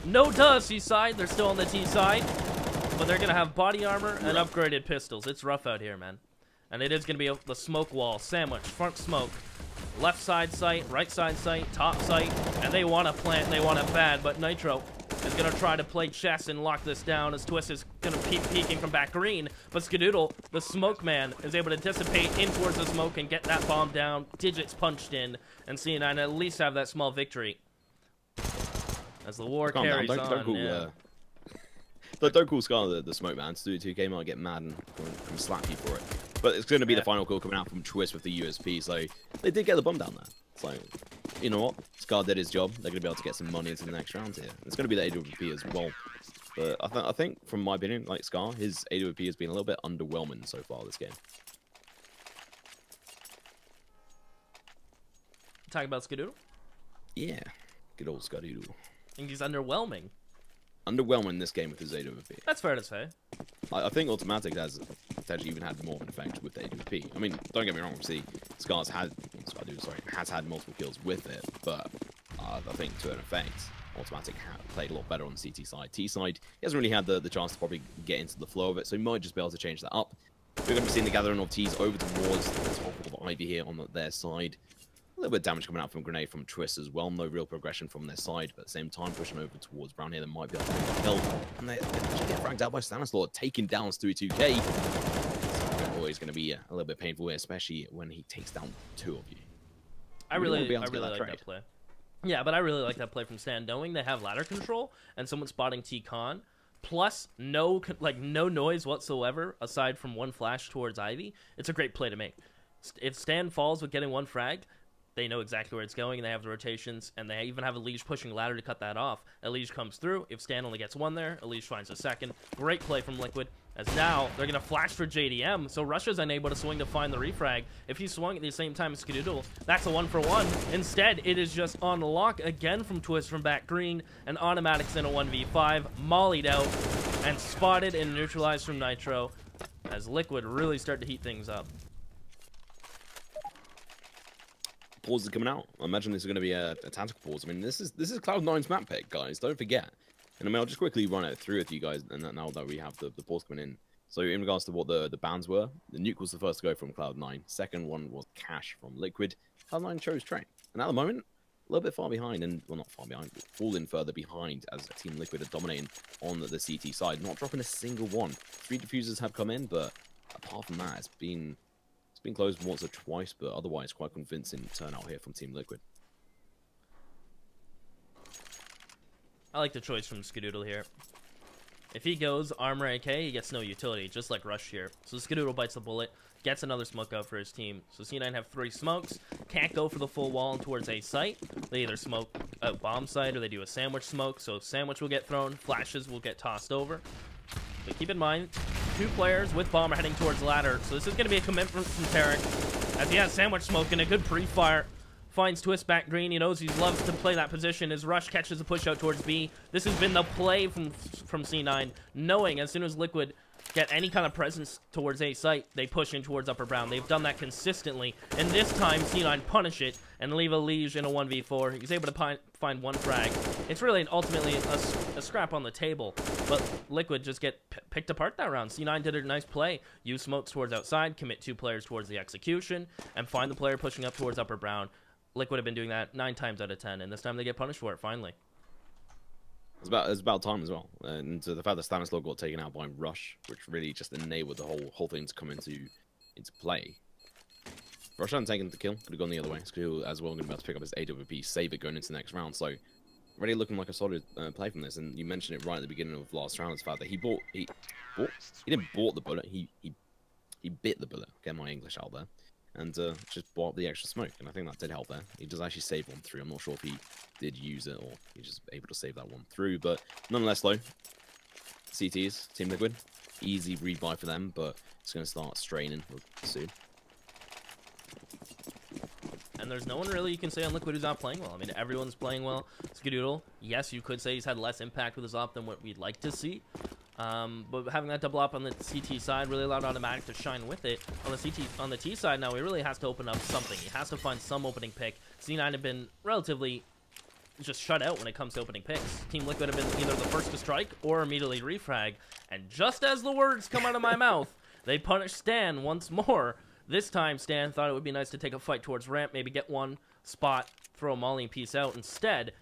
no duh, C side. They're still on the T side, but they're going to have body armor and upgraded pistols. It's rough out here, man. And it is going to be the smoke wall sandwich, front smoke, left side sight, right side sight, top sight, and they want to plant, and they want it bad, but Nitro is going to try to play chess and lock this down as Twist is going to keep peeking from back green, but Skadoodle, the smoke man, is able to dissipate in towards the smoke and get that bomb down, digits punched in, and C9 at least have that small victory. As the war carries on, don't call Scar the smoke man. Stewie2K might get mad and slap you for it. But it's going to be the final call coming out from Twist with the USP, so they did get the bomb down there. So, you know what? Scar did his job. They're going to be able to get some money into the next round here. It's going to be the AWP as well. But I think, from my opinion, like Scar, his AWP has been a little bit underwhelming so far this game. Talking about Skadoodle? Yeah. Good old Skadoodle. I think he's underwhelming. Underwhelming this game with his AWP. That's fair to say. I think Automatic has potentially even had more of an effect with the AWP. I mean, don't get me wrong, obviously, has had multiple kills with it, but I think to an effect, Automatic played a lot better on the CT side. T side, he hasn't really had the chance to probably get into the flow of it, so he might just be able to change that up. We're going to be seeing the gathering of T's over towards the top of Ivy here on their side. A little bit of damage coming out from Grenade from Twist as well. No real progression from their side, but at the same time, pushing over towards Brown here, they might be able to make a kill. And they actually get fragged out by Stanislaw, taking down Stewie2K. It's always going to be a little bit painful here, especially when he takes down 2 of you. I really like that play. Yeah, but I really like that play from Stan, knowing they have ladder control and someone spotting T-Con, plus no noise whatsoever aside from one flash towards Ivy. It's a great play to make. If Stan falls with getting one frag, they know exactly where it's going, and they have the rotations, and they even have Elige pushing ladder to cut that off. Elige comes through. If Stan only gets one there, Elige finds a second. Great play from Liquid, as now they're going to flash for JDM, so Russia's unable to swing to find the refrag. If he swung at the same time as Skadoodle, that's a 1-for-1. Instead, it is just on lock again from Twist from back green, and Automatics in a 1v5, mollied out, and spotted and neutralized from Nitro, as Liquid really start to heat things up. Pause is coming out. I imagine this is going to be a tactical pause. I mean, this is Cloud9's map pick, guys. Don't forget. And I mean, I'll just quickly run it through with you guys, and now that we have the pause coming in. So in regards to what the bans were, the Nuke was the first to go from Cloud9. Second one was Cash from Liquid. Cloud9 chose Train. And at the moment, a little bit far behind, and well, not far behind, but falling further behind as Team Liquid are dominating on the CT side, not dropping a single one. 3 diffusers have come in, but apart from that, it's been closed once or twice, but otherwise quite convincing turnout here from Team Liquid. I like the choice from Skadoodle here. If he goes Armor AK, he gets no utility, just like Rush here. So Skadoodle bites the bullet, gets another smoke out for his team. So C9 have 3 smokes, can't go for the full wall towards a site. They either smoke a bomb site or they do a sandwich smoke. So sandwich will get thrown, flashes will get tossed over. But keep in mind, 2 players with bomb are heading towards ladder, so this is going to be a commitment from Tarek, as he has sandwich smoke and a good pre-fire. Finds Twist back green. He knows he loves to play that position. His Rush catches a push out towards B. This has been the play from C9, knowing as soon as Liquid get any kind of presence towards A site, they push in towards Upper Brown. They've done that consistently, and this time C9 punish it and leave Elige in a 1v4. He's able to find 1 frag. It's really ultimately a scrap on the table, but Liquid just get picked apart that round. C9 did a nice play. Use smokes towards outside, commit 2 players towards the execution, and find the player pushing up towards Upper Brown. Liquid have been doing that 9 times out of 10, and this time they get punished for it, finally. It's about time as well. And the fact that Stanislaw got taken out by Rush, which really just enabled the whole thing to come into play. Rush hadn't taken the kill, could have gone the other way. Skill as well going to be able to pick up his AWP, save it going into the next round. So already looking like a solid play from this. And you mentioned it right at the beginning of last round, the fact that he didn't bought the bullet, he bit the bullet. Get my English out there. And just bought the extra smoke, and I think that did help there. He does actually save 1 through. I'm not sure if he did use it or he's just able to save that 1 through, but nonetheless, though, CTs, Team Liquid, easy rebuy for them, but it's going to start straining soon. And there's no one really you can say on Liquid who's not playing well. I mean, everyone's playing well. Skadoodle, yes, you could say he's had less impact with his op than what we'd like to see. But having that double up on the CT side really allowed Automatic to shine with it. On the T side now, he really has to open up something. He has to find some opening pick. C9 have been relatively just shut out when it comes to opening picks. Team Liquid have been either the first to strike or immediately refrag. And just as the words come out of my mouth, they punish Stan once more. This time, Stan thought it would be nice to take a fight towards ramp, maybe get 1 spot, throw a molly and peace out. Instead,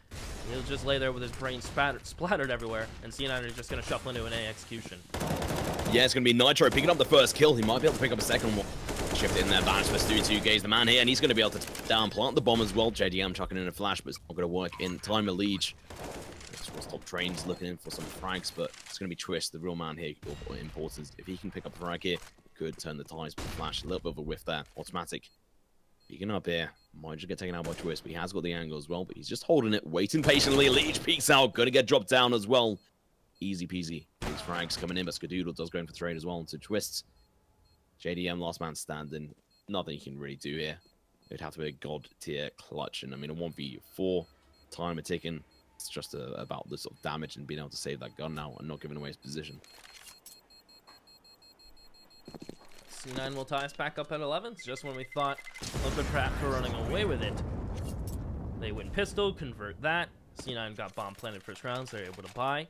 he'll just lay there with his brain splattered everywhere, and C9 is just going to shuffle into an A execution. Yeah, it's going to be Nitro picking up the first kill. He might be able to pick up a second one. Shift in there, balance for Stewie2K, the man here, and he's going to be able to down plant the bomb as well. JDM chucking in a flash, but it's not going to work in time. Elige. Top Train's looking in for some frags, but it's going to be Twist, the real man here, important. If he can pick up a frag here, could turn the ties, but flash a little bit of a whiff there. Automatic peeking up here, might just get taken out by Twist, but he has got the angle as well, but he's just holding it, waiting patiently. Elige peeks out, gonna get dropped down as well. Easy peasy. These frags coming in, but Skadoodle does go in for trade as well into Twist. JDM, last man standing. Nothing he can really do here. It'd have to be a god tier clutch, and I mean a 1v4, time ticking. It's just about the sort of damage and being able to save that gun now and not giving away his position. C9 will tie us back up at 11. Just when we thought Liquid perhaps were running away with it. They win pistol, convert that. C9 got bomb planted first rounds. They're able to buy.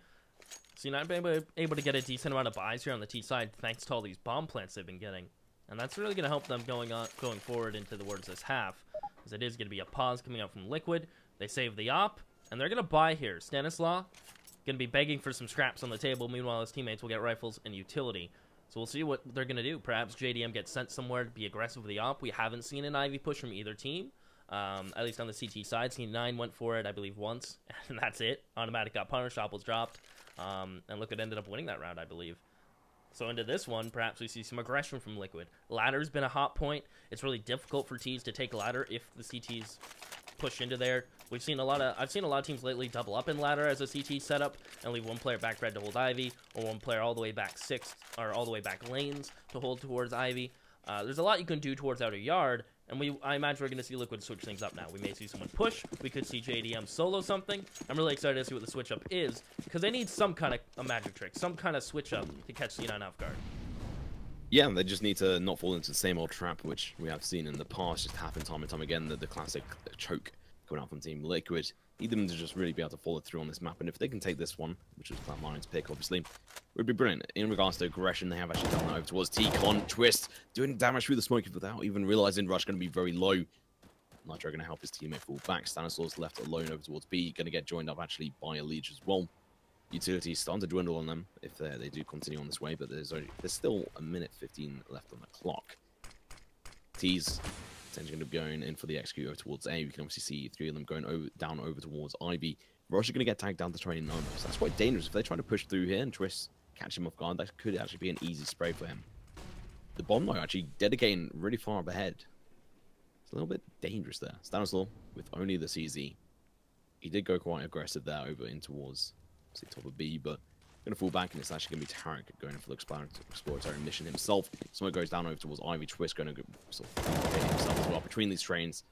C9 been able to get a decent amount of buys here on the T side thanks to all these bomb plants they've been getting. And that's really going to help them going forward into towards this half, because it is going to be a pause coming out from Liquid. They save the op, and they're going to buy here. Stanislaw going to be begging for some scraps on the table. Meanwhile, his teammates will get rifles and utility. So we'll see what they're going to do. Perhaps JDM gets sent somewhere to be aggressive with the op. We haven't seen an Ivy push from either team, at least on the CT side. C9 went for it, I believe, once, and that's it. Automatic got punished, op was dropped, and Liquid ended up winning that round, I believe. So into this one, perhaps we see some aggression from Liquid. Ladder's been a hot point. It's really difficult for T's to take ladder if the CT's push into there. I've seen a lot of teams lately double up in ladder as a CT setup and leave one player back red to hold Ivy, or one player all the way back all the way back lanes to hold towards Ivy. There's a lot you can do towards outer yard, and I imagine we're going to see Liquid switch things up now. We may see someone push. We could see JDM solo something. I'm really excited to see what the switch up is, because they need some kind of a magic trick, some kind of switch up to catch C9 off guard. Yeah, they just need to not fall into the same old trap, which we have seen in the past just happen time and time again, the classic choke coming out from Team Liquid. Need them to just really be able to follow through on this map, and if they can take this one, which is Cloud9's pick, obviously, it would be brilliant. In regards to aggression, they have actually done that over towards T-Con. Twist, doing damage through the smoke without even realizing Rush going to be very low. Nitro going to help his teammate fall back. Stanislaw's left alone over towards B, going to get joined up actually by a Liege as well. Utility starting to dwindle on them if they do continue on this way, but there's still a minute 15 left on the clock. T's potentially going to be going in for the execute over towards A. We can obviously see three of them going down over towards Ivy. Rush are going to get tagged down to 29, so that's quite dangerous. If they try to push through here and Twist catch him off guard, that could actually be an easy spray for him. The bomb, though, actually dedicating really far up ahead. It's a little bit dangerous there. Stanislaw with only the CZ. He did go quite aggressive there over in towards top of B, but going to fall back, and it's actually going to be Tarek going for the exploratory mission himself. Smoke goes down over towards Ivy. Twist going to sort of hit himself as well between these trains,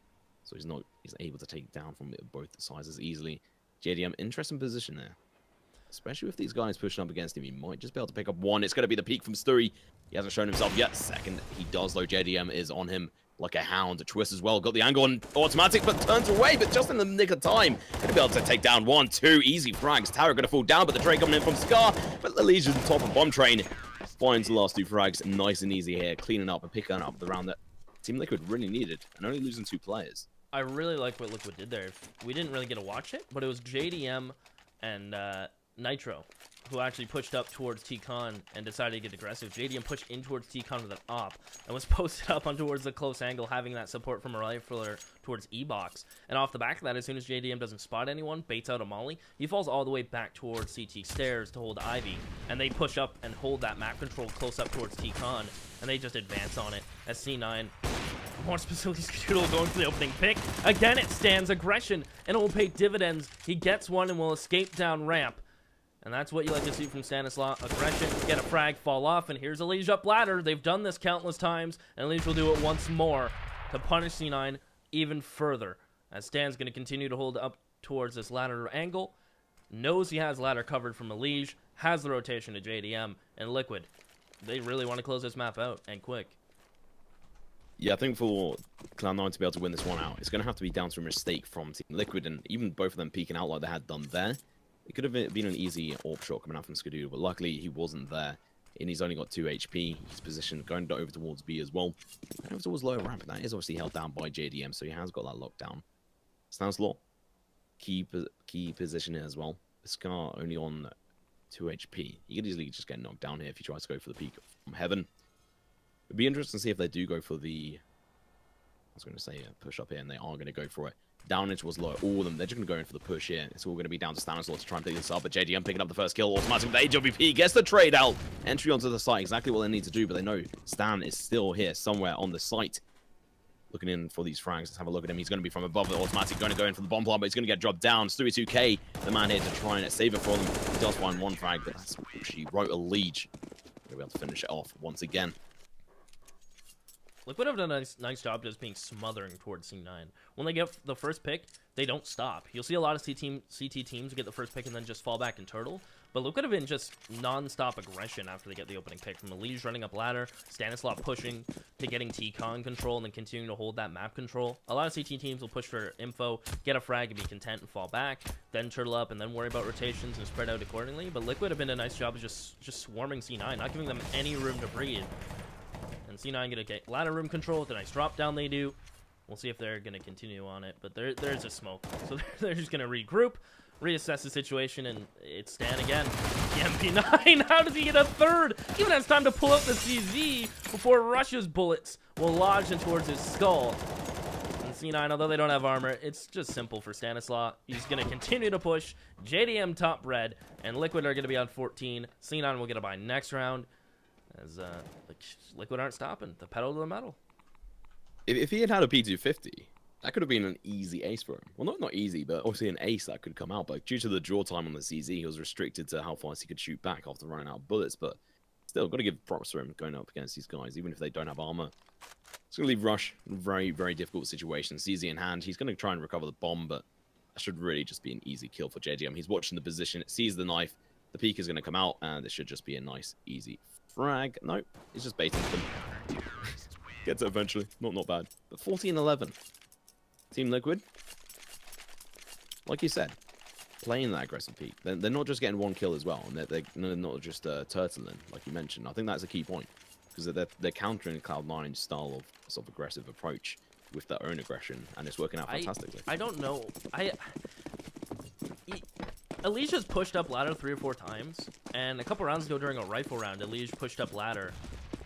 so he's able to take down from both sizes easily. JDM, interesting position there, especially with these guys pushing up against him. He might just be able to pick up one. It's going to be the peak from Sturi. He hasn't shown himself yet. Second, he does, though. JDM is on him like a hound. A Twist as well. Got the angle on automatic, but turns away, but just in the nick of time. Going to be able to take down 1, 2 easy frags. Tower going to fall down, but the trade coming in from Scar. But the Legion's on top of Bomb Train finds the last 2 frags. Nice and easy here. Cleaning up and picking up the round that Team Liquid really needed, and only losing 2 players. I really like what Liquid did there. We didn't really get to watch it, but it was JDM and Nitro who actually pushed up towards T-Con and decided to get aggressive. JDM pushed in towards T-Con with an op and was posted up on towards the close angle, having that support from a rifler towards E-Box. And off the back of that, as soon as JDM doesn't spot anyone, baits out a molly, he falls all the way back towards CT stairs to hold Ivy, and they push up and hold that map control close up towards T-Con, and they just advance on it as C9, more specifically Skedoodle, going for the opening pick. Again, it stands aggression, and it will pay dividends. He gets one and will escape down ramp. And that's what you like to see from Stanislaw. Aggression, get a frag, fall off, and here's a Liege up ladder. They've done this countless times, and Liege will do it once more to punish C9 even further. As Stan's going to continue to hold up towards this ladder angle, knows he has ladder covered from a Liege, has the rotation to JDM, and Liquid. They really want to close this map out, and quick. Yeah, I think for Cloud9 to be able to win this one out, it's going to have to be down to a mistake from Team Liquid, and even both of them peeking out like they had done there. It could have been an easy AWP shot coming out from Skedoodle, but luckily he wasn't there, and he's only got 2 HP. He's positioned going over towards B as well. And over towards lower ramp, that is obviously held down by JDM, so he has got that lockdown. Stanislaw, key position here as well. Scar only on 2 HP. He could easily just get knocked down here if he tries to go for the peak from heaven. It'd be interesting to see if they do go for the, I was going to say push up here, and they are going to go for it. Down into was low, all of them. They're just going to go in for the push here. It's all going to be down to Stanislaw to try and pick this up. But JDM picking up the first kill. Automatic with AWP. Gets the trade out. Entry onto the site. Exactly what they need to do. But they know Stan is still here somewhere on the site. Looking in for these frags. Let's have a look at him. He's going to be from above the automatic. Going to go in for the bomb plant, but he's going to get dropped down. Stewie 2K, the man here to try and save it for them. He does find 1 frag, but that's she wrote a Liege. Going to be able to finish it off once again. Liquid have done a nice job just being smothering towards C9. When they get the first pick, they don't stop. You'll see a lot of CT teams get the first pick and then just fall back and turtle. But Liquid have been just non-stop aggression after they get the opening pick. From the Liege running up ladder, Stanislaw pushing to getting T-Con control and then continuing to hold that map control. A lot of CT teams will push for info, get a frag and be content and fall back, then turtle up and then worry about rotations and spread out accordingly. But Liquid have been a nice job of just swarming C9, not giving them any room to breathe. And C9 gonna get ladder room control with a nice drop down they do. We'll see if they're gonna continue on it, but there's a smoke. So they're just gonna regroup, reassess the situation, and it's Stan again. The MP9, how does he get a third? He even has time to pull out the CZ before Rush's bullets will lodge in towards his skull. And C9, although they don't have armor, it's just simple for Stanislaw. He's gonna continue to push. JDM top red, and Liquid are gonna be on 14. C9 will get a buy next round, as Liquid aren't stopping. The pedal to the metal. If he had had a P250, that could have been an easy ace for him. Well, not easy, but obviously an ace that could come out. But due to the draw time on the CZ, he was restricted to how fast he could shoot back after running out of bullets. But still, got to give props for him going up against these guys, even if they don't have armor. It's going to leave Rush in a very, very difficult situation. CZ in hand, he's going to try and recover the bomb, but that should really just be an easy kill for JDM. He's watching the position, sees the knife, the peek is going to come out, and it should just be a nice, easy frag. Nope, he's just baiting them. Gets it eventually. Not bad. But 14-11. Team Liquid, like you said, playing that aggressive peak. They're not just getting one kill as well, and they're not just turtling, like you mentioned. I think that's a key point, because they're countering Cloud9's style of sort of aggressive approach with their own aggression, and it's working out fantastically. I don't know. Alicia's pushed up ladder 3 or 4 times, and a couple rounds ago during a rifle round, Alicia pushed up ladder.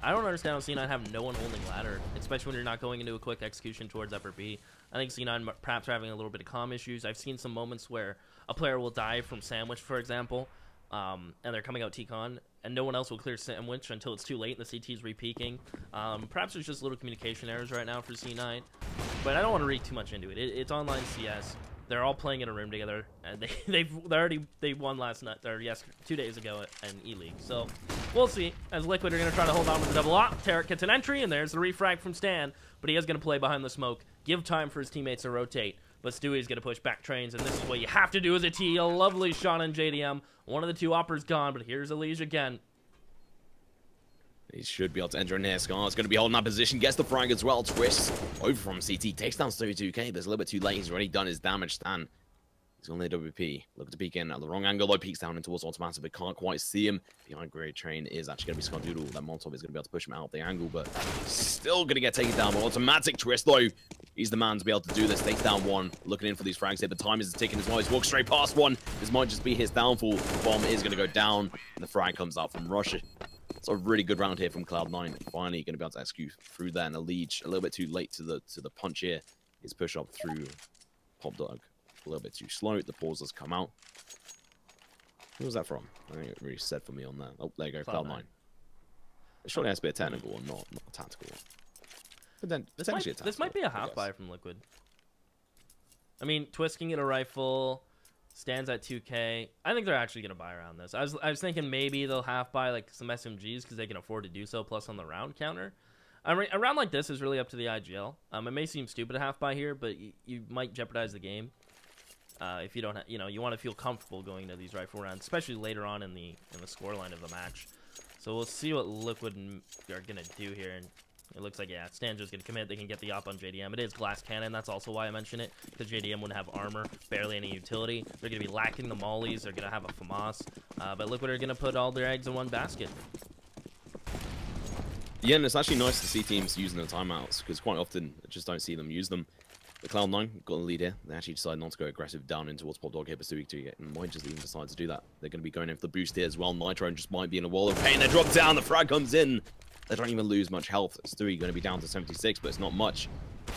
I don't understand how C9 have no one holding ladder, especially when you're not going into a quick execution towards upper B. I think C9 perhaps are having a little bit of comm issues. I've seen some moments where a player will die from sandwich, for example, and they're coming out T-con, and no one else will clear sandwich until it's too late and the CT's re-peaking. Perhaps there's just little communication errors right now for C9, but I don't want to read too much into it. It's online CS. They're all playing in a room together, and they won last night, or 2 days ago in E-League. So we'll see. As Liquid are going to try to hold on with the double op. Tarek gets an entry, and there's the refrag from Stan, but he is going to play behind the smoke, give time for his teammates to rotate. But Stewie's going to push back trains, and this is what you have to do as a T. A lovely shot on JDM. One of the 2 oppers gone, but here's Elige again. He should be able to enter in here. Scar's going to be holding that position. Gets the frag as well. Twists over from CT. Takes down 32k, but it's a little bit too late. He's already done his damage. Stan. He's on the WP. Look at the peek in at the wrong angle, though. Peeks down in towards automatic, but can't quite see him. Behind Grey Train is actually going to be Scardoodle. That Molotov is going to be able to push him out of the angle, but still going to get taken down. But automatic twist, though. He's the man to be able to do this. Takes down 1. Looking in for these frags here, but time is ticking as well. He's walked straight past 1. This might just be his downfall. The bomb is going to go down, and the frag comes out from Russia. It's a really good round here from Cloud9. Finally going to be able to execute through there, and Elige a little bit too late to the punch here. His push up through Pop Dog a little bit too slow. The pause has come out. Who was that from? I think it really said for me on that. Oh, there you go, Cloud9. It surely has to be a technical one, not a tactical one. But then this might be a half buy from Liquid. I mean, twisting at a rifle. Stands at 2k. I think they're actually going to buy around this. I was thinking maybe they'll half buy like some SMGs because they can afford to do so, plus on the round counter. A round like this is really up to the IGL. It may seem stupid to half buy here, but you might jeopardize the game if you don't. You want to feel comfortable going into these rifle rounds, especially later on in the scoreline of the match. So we'll see what Liquid are going to do here. And it looks like, yeah, Stan's just going to commit. They can get the op on JDM. It is glass cannon. That's also why I mention it, because JDM wouldn't have armor, barely any utility. They're going to be lacking the mollies. They're going to have a FAMAS. But Liquid are going to put all their eggs in one basket. Yeah, and it's actually nice to see teams using the timeouts, because quite often I just don't see them use them. The Cloud9 got the lead here. They actually decided not to go aggressive down in towards Pop Dog here, but Stewie might just even decide to do that. They're going to be going in for the boost here as well. Nitro just might be in a wall of pain. They drop down. The frag comes in. They don't even lose much health. Stewie going to be down to 76, but it's not much.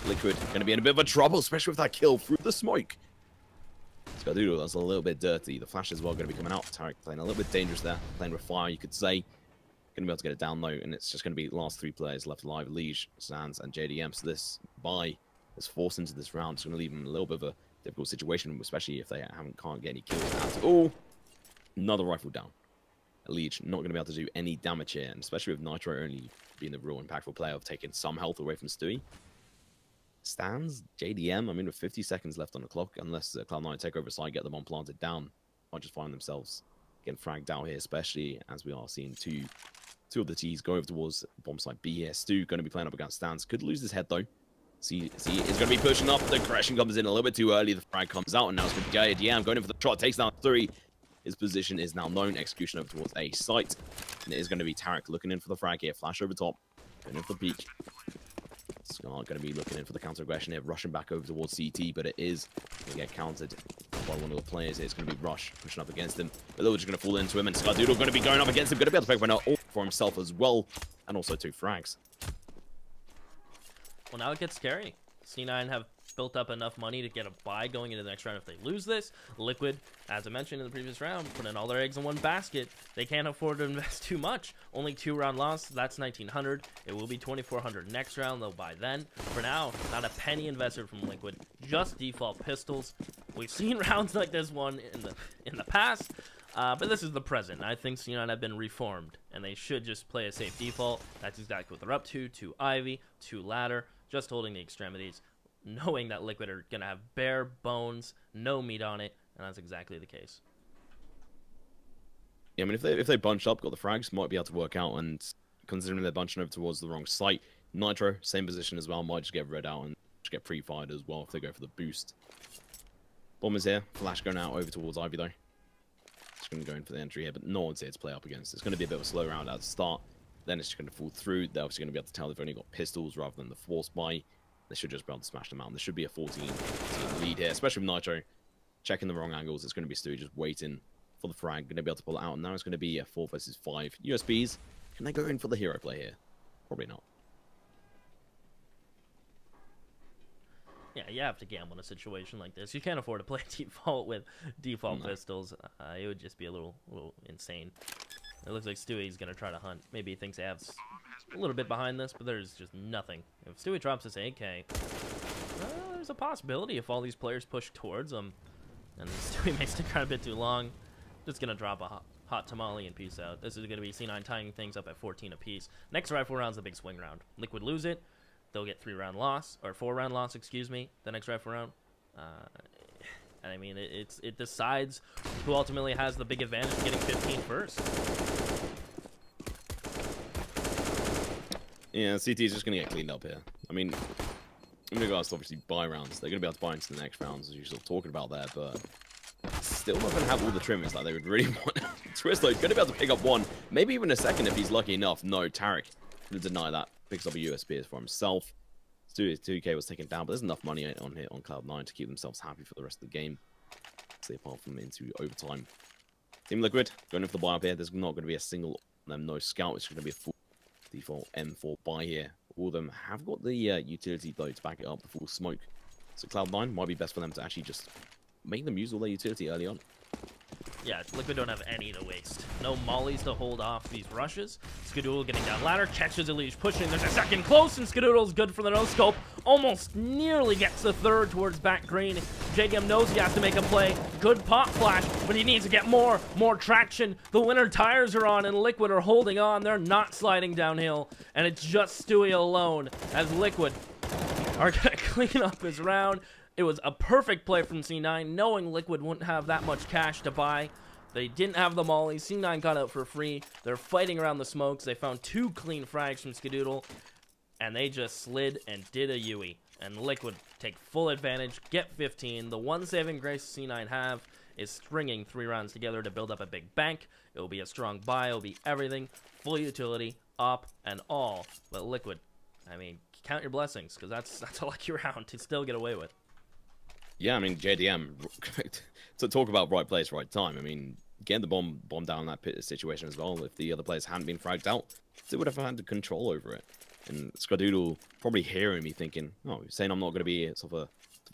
Liquid going to be in a bit of a trouble, especially with that kill through the smoke. Scardoodle, that's a little bit dirty. The flash as well going to be coming out. Tarek playing a little bit dangerous there. Playing with fire, you could say. Going to be able to get it down low, and it's just going to be the last 3 players left alive. Elige, Sands, and JDM. So this buy is forced into this round. It's going to leave them in a little bit of a difficult situation, especially if they can't get any kills at all. Another rifle down. Elige not going to be able to do any damage here, and especially with Nitro only being the real impactful player of taking some health away from Stewie. Stands, JDM, I mean, with 50 seconds left on the clock, unless Cloud9 take over side, get them on planted down, might just find themselves getting fragged out here, especially as we are seeing two of the T's go over towards bomb site B here. Stu going to be playing up against Stands. Could lose his head, though. See, is going to be pushing up. The aggression comes in a little bit too early. The frag comes out, and now it's going to be JDM going in for the shot. Takes down 3. His position is now known. Execution over towards A site. And it is going to be Tarek looking in for the frag here. Flash over top. Going in for the peak. Scar going to be looking in for the counter aggression here, rushing back over towards CT, but it is going to get countered by one of the players here. It's going to be Rush pushing up against him. But they're just going to fall into him, and Scardoodle going to be going up against him, going to be able to pick one up for himself as well, and also 2 frags. Well, now it gets scary. C9 have built up enough money to get a buy going into the next round. If they lose this, Liquid, as I mentioned in the previous round, put in all their eggs in one basket. They can't afford to invest too much. Only 2-round loss, that's 1,900. It will be 2,400 next round. They'll buy then. For now, not a penny invested from Liquid, just default pistols. We've seen rounds like this one in the past, but this is the present. I think C9 have been reformed, and they should just play a safe default. That's exactly what they're up to. 2 Ivy, 2 ladder, just holding the extremities, knowing that Liquid are going to have bare bones, no meat on it, and that's exactly the case. Yeah, I mean, if they bunch up, got the frags, might be able to work out, and considering they're bunching over towards the wrong site, Nitro, same position as well, might just get read out and just get pre-fired as well if they go for the boost. Bombers here, Flash going out over towards Ivy though. Just going to go in for the entry here, but no one's here to play up against. It's going to be a bit of a slow round at the start, then it's just going to fall through. They're obviously going to be able to tell they've only got pistols rather than the force buy. They should just be able to smash them out. There should be a 14 lead here, especially with Nitro checking the wrong angles. It's going to be Stewie just waiting for the frag, going to be able to pull it out. And now it's going to be a 4 versus 5 USBs. Can they go in for the hero play here? Probably not. Yeah, you have to gamble in a situation like this. You can't afford to play default with default pistols. It would just be a little insane. It looks like Stewie's going to try to hunt. Maybe he thinks they have a little bit behind this, but there's just nothing. If Stewie drops this AK, there's a possibility if all these players push towards him. And Stewie may stick around a bit too long. Just going to drop a hot tamale and peace out. This is going to be C9 tying things up at 14 apiece. Next rifle round's the big swing round. Liquid lose it. They'll get 3-round loss, or 4-round loss, excuse me, the next rifle round. And I mean, it decides who ultimately has the big advantage of getting 15 first. Yeah, CT is just going to get cleaned up here. I mean, in regards to obviously buy rounds, they're going to be able to buy into the next rounds, as you're still talking about there, but still not going to have all the trimmings that they would really want. Twist, though, going to be able to pick up 1, maybe even a second if he's lucky enough. No, Tarek going to deny that. Picks up a USB for himself. 2K was taken down, but there's enough money on here on Cloud9 to keep themselves happy for the rest of the game. See, apart from into overtime. Team Liquid going in for the buy up here. There's not going to be a single no scout. It's going to be a full default M4 buy here. All of them have got the utility though to back it up, the full smoke. So Cloud9 might be best for them to actually just make them use all their utility early on. Yeah, Liquid don't have any to waste. No mollies to hold off these rushes. Skadoodle getting down ladder, catches Elige pushing. There's a second close, and Skadoodle's good for the no-scope. Almost nearly gets the third towards back green. JDM knows he has to make a play. Good pop flash, but he needs to get more traction. The winter tires are on, and Liquid are holding on. They're not sliding downhill, and it's just Stewie alone as Liquid are going to clean up his round. It was a perfect play from C9, knowing Liquid wouldn't have that much cash to buy. They didn't have the mollies. C9 got out for free. They're fighting around the smokes. They found 2 clean frags from Skadoodle, and they just slid and did a Yui. And Liquid take full advantage, get 15. The one saving grace C9 have is stringing 3 rounds together to build up a big bank. It will be a strong buy. It will be everything, full utility, op, and all. But Liquid, I mean, count your blessings, because that's a lucky round to still get away with. Yeah, I mean, JDM, to talk about right place, right time, I mean, getting the bomb down that pit situation as well, if the other players hadn't been fragged out, they would have had control over it. And Skadoodle probably hearing me thinking, oh, you're saying I'm not going to be a sort of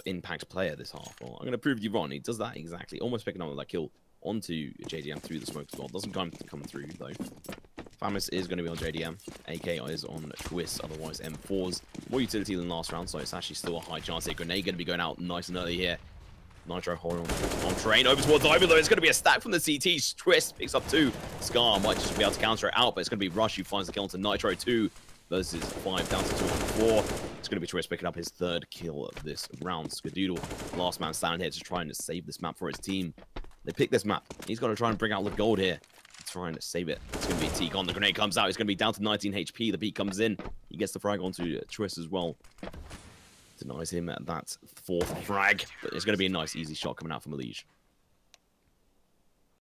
impact player this half. Well, I'm going to prove you wrong. He does that exactly, almost picking up that kill onto JDM through the smoke as well. Doesn't come through, though. Famis is going to be on JDM. AK is on Twist, otherwise M4s. More utility than last round, so it's actually still a high chance. A grenade going to be going out nice and early here. Nitro holding on train over towards Ivy, though. It's going to be a stack from the CT. Twist picks up 2. Scar might just be able to counter it out, but it's going to be Rush who finds the kill onto Nitro 2 versus 5 down to 2 on 4. It's going to be Twist picking up his 3rd kill of this round. Skadoodle, last man standing here, just trying to save this map for his team. They pick this map. He's got to try and bring out the gold here. Trying to save it. It's going to be T-Con. The grenade comes out. It's going to be down to 19 HP. The beat comes in. He gets the frag onto Twist as well. Denies him at that 4th frag. But it's going to be a nice, easy shot coming out from Elige.